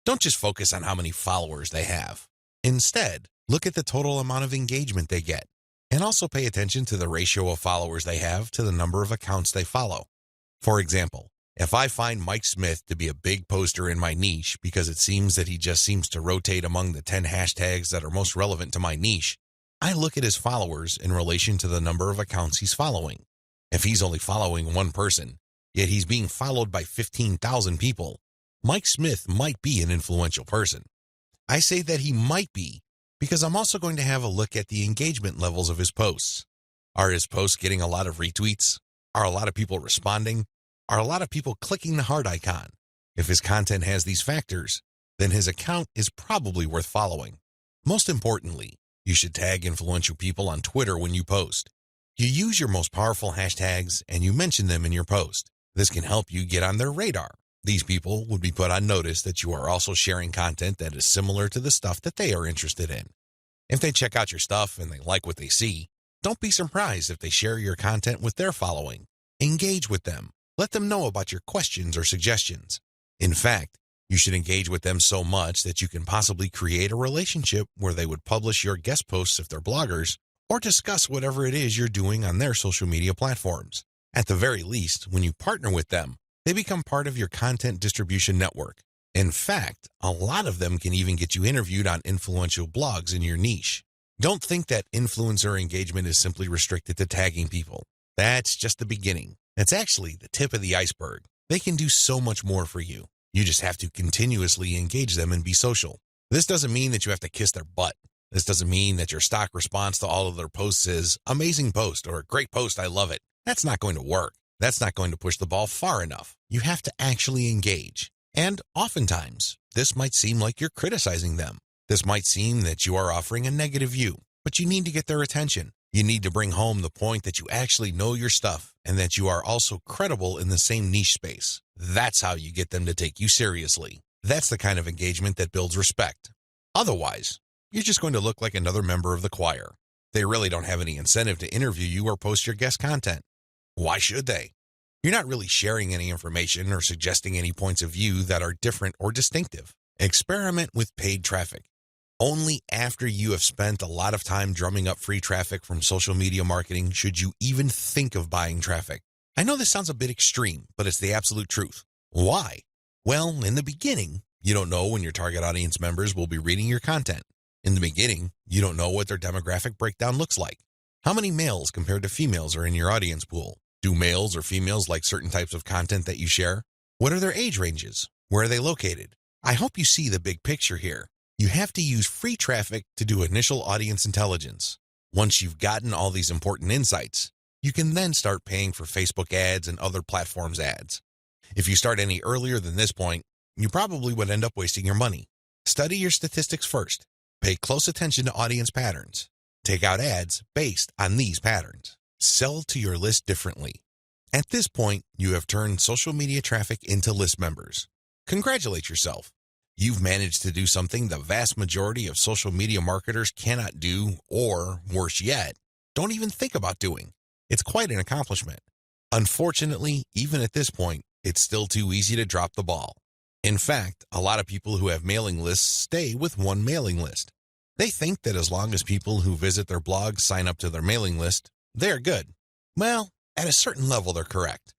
Don't just focus on how many followers they have. Instead, look at the total amount of engagement they get, and also pay attention to the ratio of followers they have to the number of accounts they follow. For example, if I find Mike Smith to be a big poster in my niche because it seems that he just seems to rotate among the 10 hashtags that are most relevant to my niche, I look at his followers in relation to the number of accounts he's following. If he's only following one person, yet he's being followed by 15,000 people, Mike Smith might be an influential person. I say that he might be because I'm also going to have a look at the engagement levels of his posts. Are his posts getting a lot of retweets? Are a lot of people responding? Are a lot of people clicking the heart icon? If his content has these factors, then his account is probably worth following. Most importantly, you should tag influential people on Twitter when you post. You use your most powerful hashtags and you mention them in your post. This can help you get on their radar. These people would be put on notice that you are also sharing content that is similar to the stuff that they are interested in. If they check out your stuff and they like what they see, don't be surprised if they share your content with their following. Engage with them. Let them know about your questions or suggestions. In fact, you should engage with them so much that you can possibly create a relationship where they would publish your guest posts if they're bloggers, or discuss whatever it is you're doing on their social media platforms. At the very least, when you partner with them, they become part of your content distribution network. In fact, a lot of them can even get you interviewed on influential blogs in your niche. Don't think that influencer engagement is simply restricted to tagging people. That's just the beginning. That's actually the tip of the iceberg. They can do so much more for you. You just have to continuously engage them and be social. This doesn't mean that you have to kiss their butt. This doesn't mean that your stock response to all of their posts is amazing post or great post, I love it. That's not going to work. That's not going to push the ball far enough. You have to actually engage. And oftentimes, this might seem like you're criticizing them. This might seem that you are offering a negative view, but you need to get their attention. You need to bring home the point that you actually know your stuff and that you are also credible in the same niche space. That's how you get them to take you seriously. That's the kind of engagement that builds respect. Otherwise, you're just going to look like another member of the choir. They really don't have any incentive to interview you or post your guest content. Why should they? You're not really sharing any information or suggesting any points of view that are different or distinctive. Experiment with paid traffic. Only after you have spent a lot of time drumming up free traffic from social media marketing should you even think of buying traffic. I know this sounds a bit extreme, but it's the absolute truth. Why? Well, in the beginning, you don't know when your target audience members will be reading your content. In the beginning, you don't know what their demographic breakdown looks like. How many males compared to females are in your audience pool? Do males or females like certain types of content that you share? What are their age ranges? Where are they located? I hope you see the big picture here. You have to use free traffic to do initial audience intelligence. Once you've gotten all these important insights, you can then start paying for Facebook ads and other platforms' ads. If you start any earlier than this point, you probably would end up wasting your money. Study your statistics first. Pay close attention to audience patterns. Take out ads based on these patterns. Sell to your list differently. At this point, you have turned social media traffic into list members. Congratulate yourself. You've managed to do something the vast majority of social media marketers cannot do, or, worse yet, don't even think about doing. It's quite an accomplishment. Unfortunately, even at this point, it's still too easy to drop the ball. In fact, a lot of people who have mailing lists stay with one mailing list. They think that as long as people who visit their blog sign up to their mailing list, they're good. Well, at a certain level, they're correct.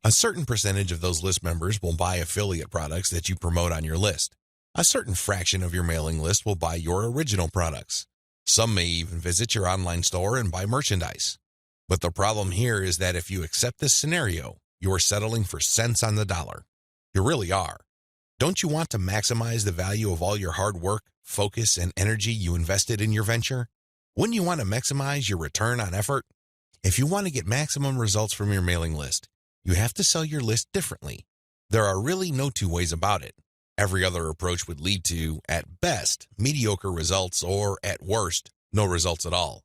A certain percentage of those list members will buy affiliate products that you promote on your list. A certain fraction of your mailing list will buy your original products. Some may even visit your online store and buy merchandise. But the problem here is that if you accept this scenario, you are settling for cents on the dollar. You really are. Don't you want to maximize the value of all your hard work, focus, and energy you invested in your venture? Wouldn't you want to maximize your return on effort? If you want to get maximum results from your mailing list, You have to sell your list differently. There are really no two ways about it. Every other approach would lead to, at best, mediocre results or, at worst, no results at all.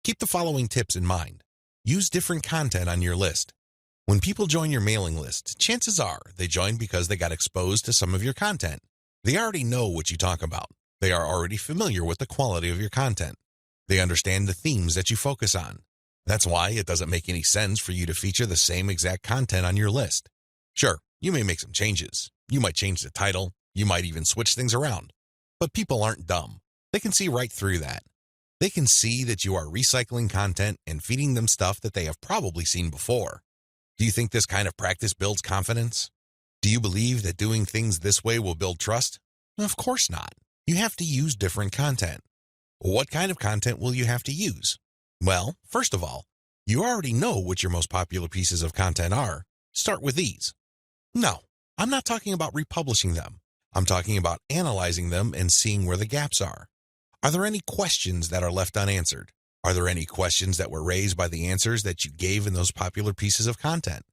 Keep the following tips in mind. Use different content on your list. When people join your mailing list, chances are they joined because they got exposed to some of your content. They already know what you talk about. They are already familiar with the quality of your content. They understand the themes that you focus on. That's why it doesn't make any sense for you to feature the same exact content on your list. Sure, you may make some changes. You might change the title. You might even switch things around. But people aren't dumb. They can see right through that. They can see that you are recycling content and feeding them stuff that they have probably seen before. Do you think this kind of practice builds confidence? Do you believe that doing things this way will build trust? Of course not. You have to use different content. What kind of content will you have to use? Well, first of all, you already know what your most popular pieces of content are. Start with these. No, I'm not talking about republishing them. I'm talking about analyzing them and seeing where the gaps are. Are there any questions that are left unanswered? Are there any questions that were raised by the answers that you gave in those popular pieces of content?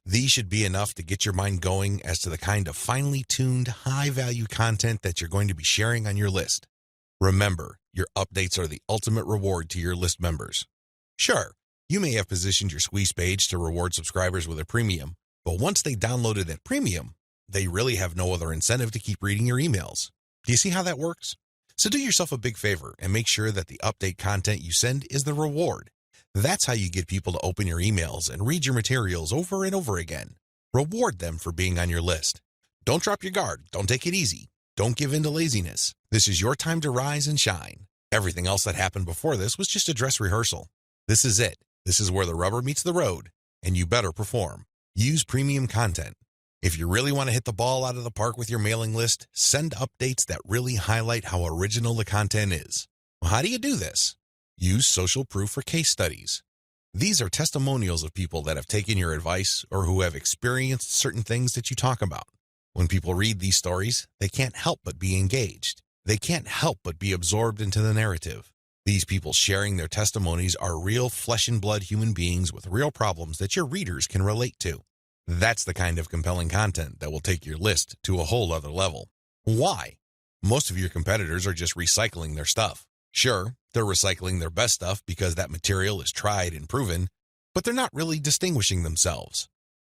These should be enough to get your mind going as to the kind of finely tuned, high-value content that you're going to be sharing on your list. Remember, your updates are the ultimate reward to your list members. Sure, you may have positioned your squeeze page to reward subscribers with a premium, but once they downloaded that premium, they really have no other incentive to keep reading your emails. Do you see how that works? So do yourself a big favor and make sure that the update content you send is the reward. That's how you get people to open your emails and read your materials over and over again. Reward them for being on your list. Don't drop your guard. Don't take it easy. Don't give in to laziness. This is your time to rise and shine. Everything else that happened before this was just a dress rehearsal. This is it. This is where the rubber meets the road, and you better perform. Use premium content. If you really want to hit the ball out of the park with your mailing list, send updates that really highlight how original the content is. Well, how do you do this? Use social proof for case studies. These are testimonials of people that have taken your advice or who have experienced certain things that you talk about. When people read these stories, they can't help but be engaged. They can't help but be absorbed into the narrative. These people sharing their testimonies are real flesh and blood human beings with real problems that your readers can relate to. That's the kind of compelling content that will take your list to a whole other level. Why? Most of your competitors are just recycling their stuff. Sure, they're recycling their best stuff because that material is tried and proven, but they're not really distinguishing themselves.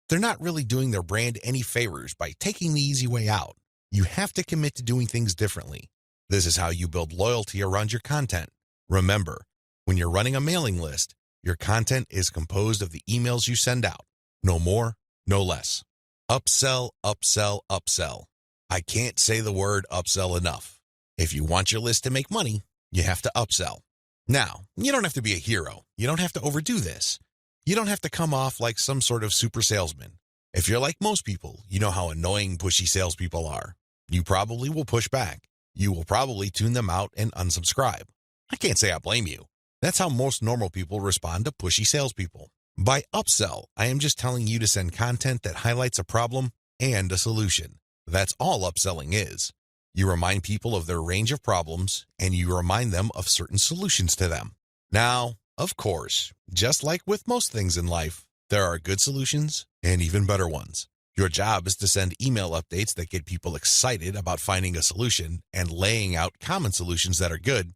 They're not really doing their brand any favors by taking the easy way out. You have to commit to doing things differently. This is how you build loyalty around your content. Remember, when you're running a mailing list, your content is composed of the emails you send out. No more, no less. Upsell, upsell, upsell. I can't say the word upsell enough. If you want your list to make money, you have to upsell. Now, you don't have to be a hero. You don't have to overdo this. You don't have to come off like some sort of super salesman. If you're like most people, you know how annoying pushy salespeople are. You probably will push back. You will probably tune them out and unsubscribe. I can't say I blame you. That's how most normal people respond to pushy salespeople. By upsell, I am just telling you to send content that highlights a problem and a solution. That's all upselling is. You remind people of their range of problems, and you remind them of certain solutions to them. Now, of course, just like with most things in life, there are good solutions and even better ones. Your job is to send email updates that get people excited about finding a solution and laying out common solutions that are good,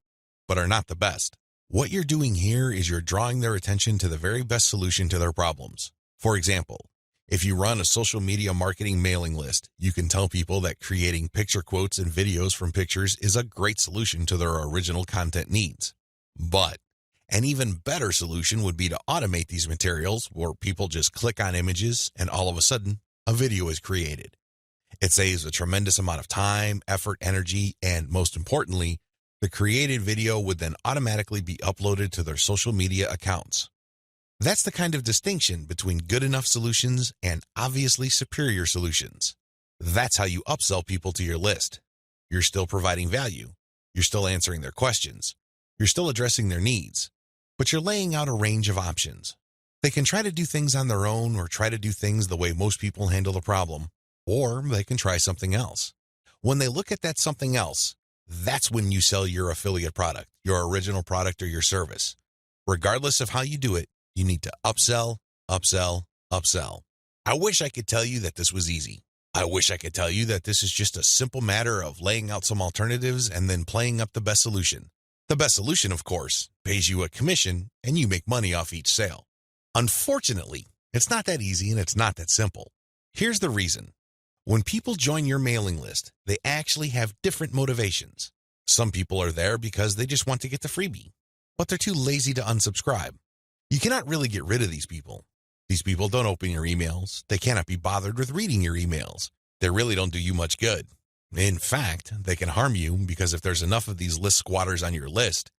but are not the best. What you're doing here is you're drawing their attention to the very best solution to their problems. For example, if you run a social media marketing mailing list, you can tell people that creating picture quotes and videos from pictures is a great solution to their original content needs. But an even better solution would be to automate these materials where people just click on images and all of a sudden, a video is created. It saves a tremendous amount of time, effort, energy, and most importantly, the created video would then automatically be uploaded to their social media accounts. That's the kind of distinction between good enough solutions and obviously superior solutions. That's how you upsell people to your list. You're still providing value. You're still answering their questions. You're still addressing their needs. But you're laying out a range of options. They can try to do things on their own or try to do things the way most people handle the problem, or they can try something else. When they look at that something else, that's when you sell your affiliate product, your original product or your service. Regardless of how you do it, you need to upsell, upsell, upsell. I wish I could tell you that this was easy. I wish I could tell you that this is just a simple matter of laying out some alternatives and then playing up the best solution. The best solution, of course, pays you a commission and you make money off each sale. Unfortunately, it's not that easy and it's not that simple. Here's the reason. When people join your mailing list, they actually have different motivations. Some people are there because they just want to get the freebie, but they're too lazy to unsubscribe. You cannot really get rid of these people. These people don't open your emails. They cannot be bothered with reading your emails. They really don't do you much good. In fact, they can harm you because if there's enough of these list squatters on your list,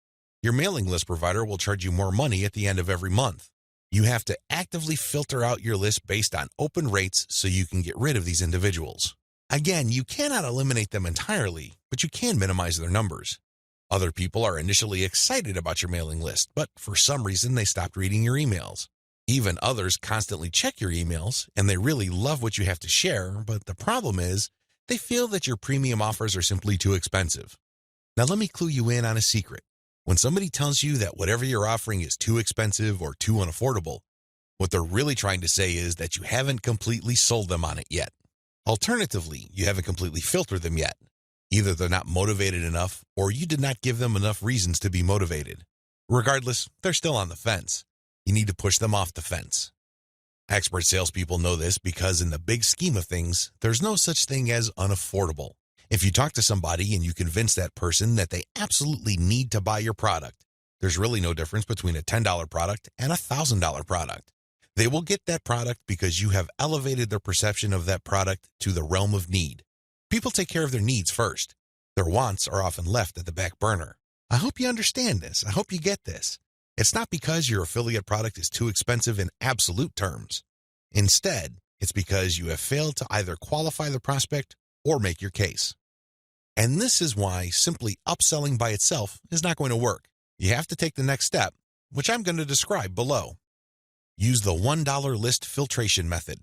your mailing list provider will charge you more money at the end of every month. You have to actively filter out your list based on open rates so you can get rid of these individuals. Again, you cannot eliminate them entirely, but you can minimize their numbers. Other people are initially excited about your mailing list, but for some reason they stopped reading your emails. Even others constantly check your emails, and they really love what you have to share, but the problem is they feel that your premium offers are simply too expensive. Now let me clue you in on a secret. When somebody tells you that whatever you're offering is too expensive or too unaffordable, what they're really trying to say is that you haven't completely sold them on it yet. Alternatively, you haven't completely filtered them yet. Either they're not motivated enough or you did not give them enough reasons to be motivated. Regardless, they're still on the fence. You need to push them off the fence. Expert salespeople know this because in the big scheme of things, there's no such thing as unaffordable. If you talk to somebody and you convince that person that they absolutely need to buy your product, there's really no difference between a $10 product and a $1,000 product. They will get that product because you have elevated their perception of that product to the realm of need. People take care of their needs first. Their wants are often left at the back burner. I hope you understand this. I hope you get this. It's not because your affiliate product is too expensive in absolute terms. Instead, it's because you have failed to either qualify the prospect or make your case. And this is why simply upselling by itself is not going to work. You have to take the next step, which I'm going to describe below. Use the $1 list filtration method.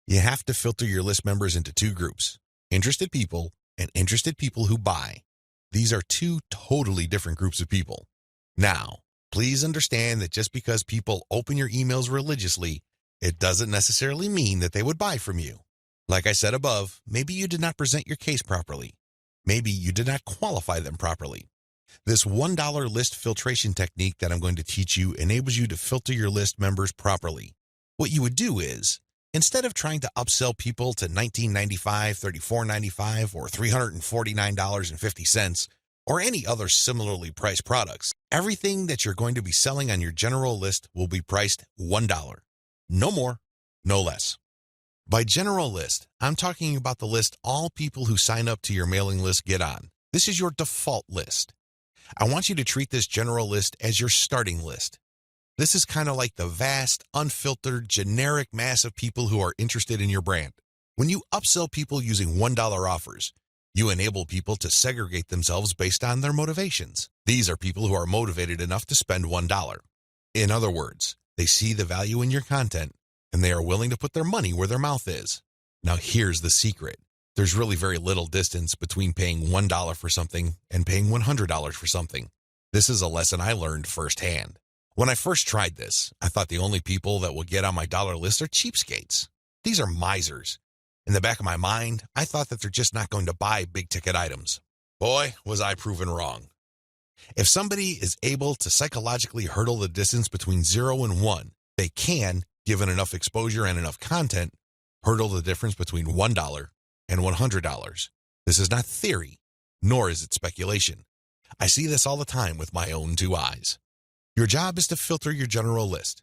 You have to filter your list members into two groups, interested people and interested people who buy. These are two totally different groups of people. Now, please understand that just because people open your emails religiously, it doesn't necessarily mean that they would buy from you. Like I said above, maybe you did not present your case properly. Maybe you did not qualify them properly. This $1 list filtration technique that I'm going to teach you enables you to filter your list members properly. What you would do is, instead of trying to upsell people to $19.95, $34.95, or $349.50, or any other similarly priced products, everything that you're going to be selling on your general list will be priced $1. No more, no less. By general list, I'm talking about the list all people who sign up to your mailing list get on. This is your default list. I want you to treat this general list as your starting list. This is kind of like the vast, unfiltered, generic mass of people who are interested in your brand. When you upsell people using $1 offers, you enable people to segregate themselves based on their motivations. These are people who are motivated enough to spend $1. In other words, they see the value in your content, and they are willing to put their money where their mouth is. Now here's the secret. There's really very little distance between paying $1 for something and paying $100 for something. This is a lesson I learned firsthand. When I first tried this, I thought the only people that will get on my dollar list are cheapskates. These are misers. In the back of my mind, I thought that they're just not going to buy big-ticket items. Boy, was I proven wrong. If somebody is able to psychologically hurdle the distance between 0 and 1, they can, given enough exposure and enough content, hurdle the difference between $1 and $100. This is not theory, nor is it speculation. I see this all the time with my own two eyes. Your job is to filter your general list.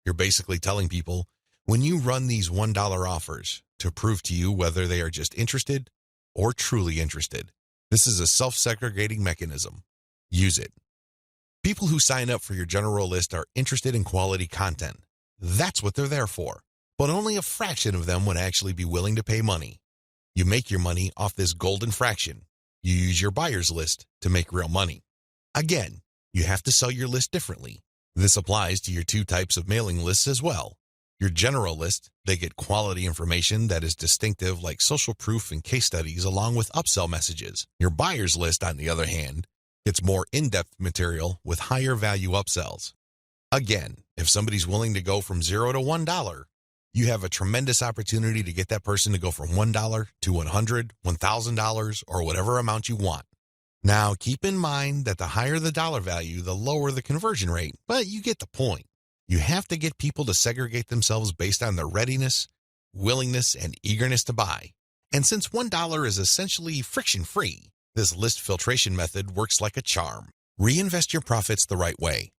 You're basically telling people, when you run these $1 offers, to prove to you whether they are just interested or truly interested. This is a self-segregating mechanism. Use it. People who sign up for your general list are interested in quality content. That's what they're there for. But only a fraction of them would actually be willing to pay money. You make your money off this golden fraction. You use your buyer's list to make real money. Again, you have to sell your list differently. This applies to your two types of mailing lists as well. Your general list, they get quality information that is distinctive like social proof and case studies along with upsell messages. Your buyer's list, on the other hand, gets more in-depth material with higher value upsells. Again, if somebody's willing to go from $0 to $1, you have a tremendous opportunity to get that person to go from $1 to $100, $1,000, or whatever amount you want. Now, keep in mind that the higher the dollar value, the lower the conversion rate, but you get the point. You have to get people to segregate themselves based on their readiness, willingness, and eagerness to buy. And since $1 is essentially friction-free, this list filtration method works like a charm. Reinvest your profits the right way.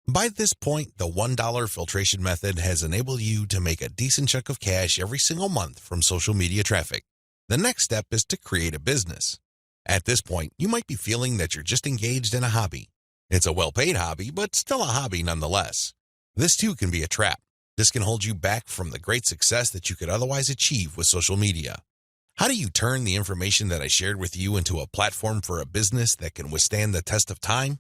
By this point, the $1 filtration method has enabled you to make a decent chunk of cash every single month from social media traffic. The next step is to create a business. At this point, you might be feeling that you're just engaged in a hobby. It's a well-paid hobby, but still a hobby nonetheless. This too can be a trap. This can hold you back from the great success that you could otherwise achieve with social media. How do you turn the information that I shared with you into a platform for a business that can withstand the test of time?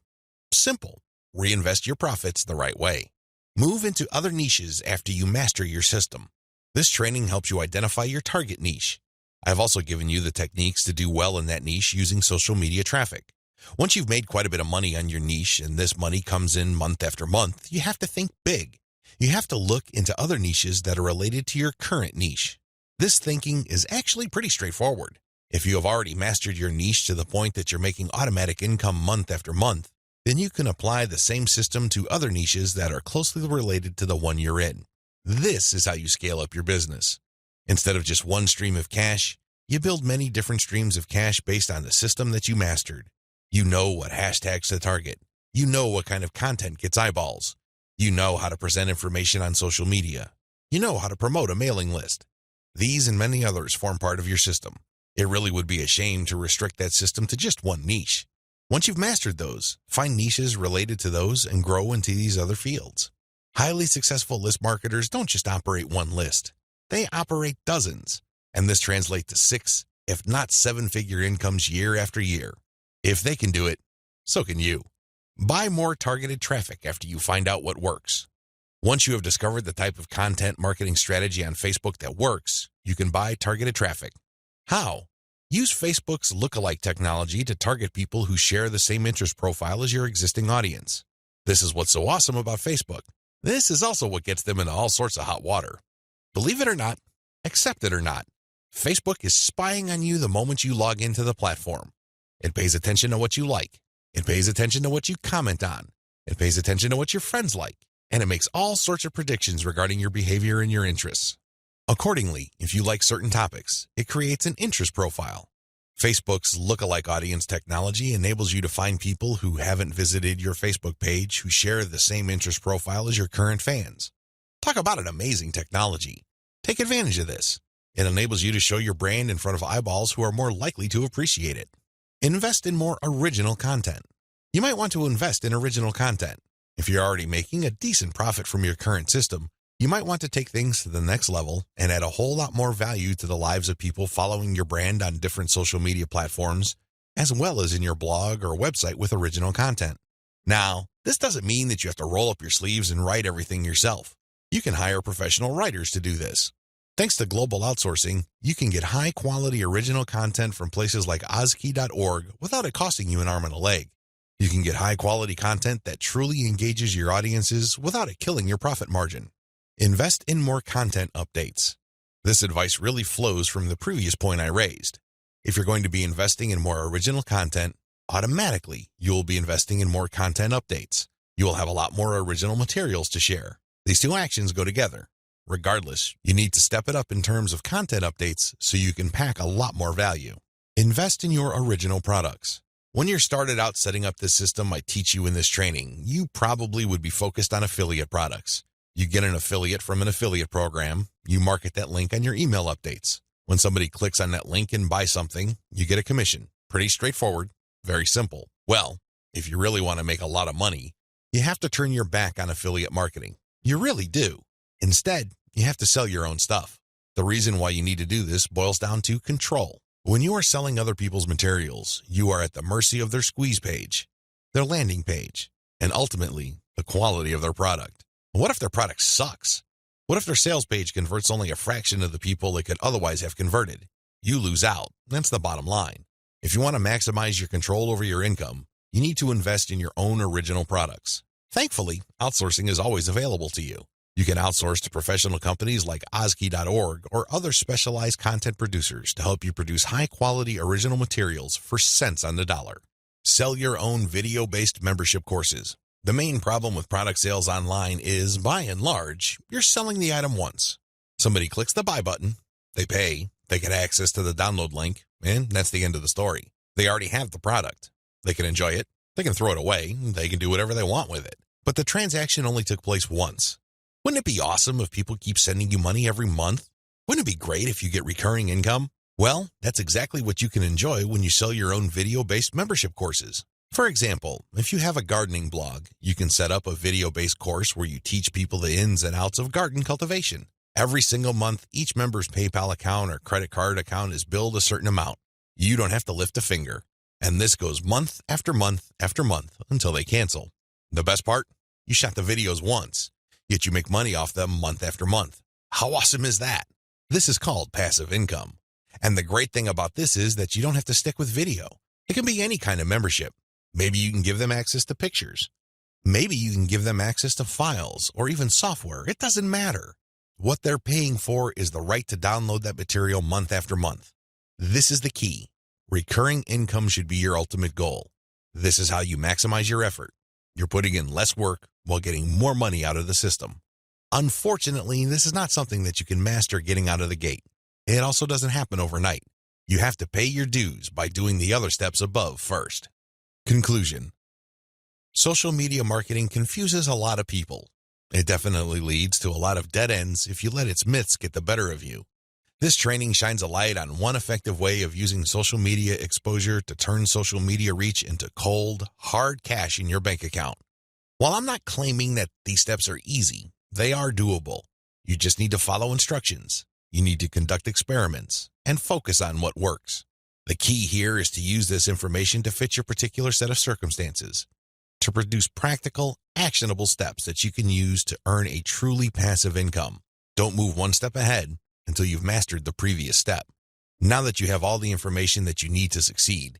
Simple. Reinvest your profits the right way. Move into other niches after you master your system. This training helps you identify your target niche. I've also given you the techniques to do well in that niche using social media traffic. Once you've made quite a bit of money on your niche and this money comes in month after month, you have to think big. You have to look into other niches that are related to your current niche. This thinking is actually pretty straightforward. If you have already mastered your niche to the point that you're making automatic income month after month, then you can apply the same system to other niches that are closely related to the one you're in. This is how you scale up your business. Instead of just one stream of cash, you build many different streams of cash based on the system that you mastered. You know what hashtags to target. You know what kind of content gets eyeballs. You know how to present information on social media. You know how to promote a mailing list. These and many others form part of your system. It really would be a shame to restrict that system to just one niche. Once you've mastered those, find niches related to those and grow into these other fields. Highly successful list marketers don't just operate one list. They operate dozens, and this translates to 6, if not 7-figure incomes year after year. If they can do it, so can you. Buy more targeted traffic after you find out what works. Once you have discovered the type of content marketing strategy on Facebook that works, you can buy targeted traffic. How? Use Facebook's lookalike technology to target people who share the same interest profile as your existing audience. This is what's so awesome about Facebook. This is also what gets them into all sorts of hot water. Believe it or not, accept it or not, Facebook is spying on you the moment you log into the platform. It pays attention to what you like. It pays attention to what you comment on. It pays attention to what your friends like. And it makes all sorts of predictions regarding your behavior and your interests. Accordingly, if you like certain topics, it creates an interest profile. Facebook's lookalike audience technology enables you to find people who haven't visited your Facebook page who share the same interest profile as your current fans. Talk about an amazing technology. Take advantage of this. It enables you to show your brand in front of eyeballs who are more likely to appreciate it. Invest in more original content. You might want to invest in original content. If you're already making a decent profit from your current system, you might want to take things to the next level and add a whole lot more value to the lives of people following your brand on different social media platforms, as well as in your blog or website with original content. Now, this doesn't mean that you have to roll up your sleeves and write everything yourself. You can hire professional writers to do this. Thanks to global outsourcing, you can get high-quality original content from places like Ozkey.org without it costing you an arm and a leg. You can get high-quality content that truly engages your audiences without it killing your profit margin. Invest in more content updates. This advice really flows from the previous point I raised. If you're going to be investing in more original content, automatically you will be investing in more content updates. You will have a lot more original materials to share. These two actions go together. Regardless, you need to step it up in terms of content updates so you can pack a lot more value. Invest in your original products. When you're started out setting up this system I teach you in this training, you probably would be focused on affiliate products. You get an affiliate from an affiliate program, you market that link on your email updates. When somebody clicks on that link and buys something, you get a commission. Pretty straightforward, very simple. Well, if you really want to make a lot of money, you have to turn your back on affiliate marketing. You really do. Instead, you have to sell your own stuff. The reason why you need to do this boils down to control. When you are selling other people's materials, you are at the mercy of their squeeze page, their landing page, and ultimately, the quality of their product. What if their product sucks? What if their sales page converts only a fraction of the people it could otherwise have converted? You lose out. That's the bottom line. If you want to maximize your control over your income, you need to invest in your own original products. Thankfully, outsourcing is always available to you. You can outsource to professional companies like Ozkey.org or other specialized content producers to help you produce high-quality original materials for cents on the dollar. Sell your own video-based membership courses. The main problem with product sales online is, by and large, you're selling the item once. Somebody clicks the buy button, they pay, they get access to the download link, and that's the end of the story. They already have the product. They can enjoy it, they can throw it away, they can do whatever they want with it. But the transaction only took place once. Wouldn't it be awesome if people keep sending you money every month? Wouldn't it be great if you get recurring income? Well, that's exactly what you can enjoy when you sell your own video-based membership courses. For example, if you have a gardening blog, you can set up a video-based course where you teach people the ins and outs of garden cultivation. Every single month, each member's PayPal account or credit card account is billed a certain amount. You don't have to lift a finger. And this goes month after month after month until they cancel. The best part? You shot the videos once, yet you make money off them month after month. How awesome is that? This is called passive income. And the great thing about this is that you don't have to stick with video. It can be any kind of membership. Maybe you can give them access to pictures. Maybe you can give them access to files or even software. It doesn't matter. What they're paying for is the right to download that material month after month. This is the key. Recurring income should be your ultimate goal. This is how you maximize your effort. You're putting in less work while getting more money out of the system. Unfortunately, this is not something that you can master getting out of the gate. It also doesn't happen overnight. You have to pay your dues by doing the other steps above first. Conclusion. Social media marketing confuses a lot of people. It definitely leads to a lot of dead ends if you let its myths get the better of you. This training shines a light on one effective way of using social media exposure to turn social media reach into cold, hard cash in your bank account. While I'm not claiming that these steps are easy, they are doable. You just need to follow instructions. You need to conduct experiments and focus on what works. The key here is to use this information to fit your particular set of circumstances, to produce practical, actionable steps that you can use to earn a truly passive income. Don't move one step ahead until you've mastered the previous step. Now that you have all the information that you need to succeed,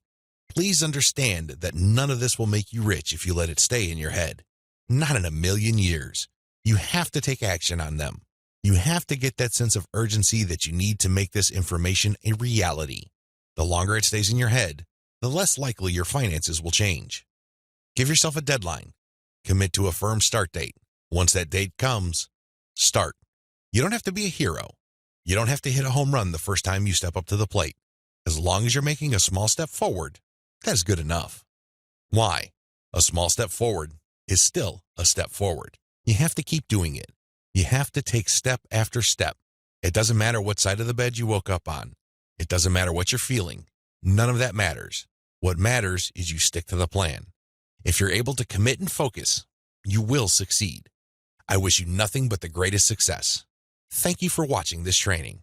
please understand that none of this will make you rich if you let it stay in your head. Not in a million years. You have to take action on them. You have to get that sense of urgency that you need to make this information a reality. The longer it stays in your head, the less likely your finances will change. Give yourself a deadline. Commit to a firm start date. Once that date comes, start. You don't have to be a hero. You don't have to hit a home run the first time you step up to the plate. As long as you're making a small step forward, that's good enough. Why? A small step forward is still a step forward. You have to keep doing it. You have to take step after step. It doesn't matter what side of the bed you woke up on. It doesn't matter what you're feeling. None of that matters. What matters is you stick to the plan. If you're able to commit and focus, you will succeed. I wish you nothing but the greatest success. Thank you for watching this training.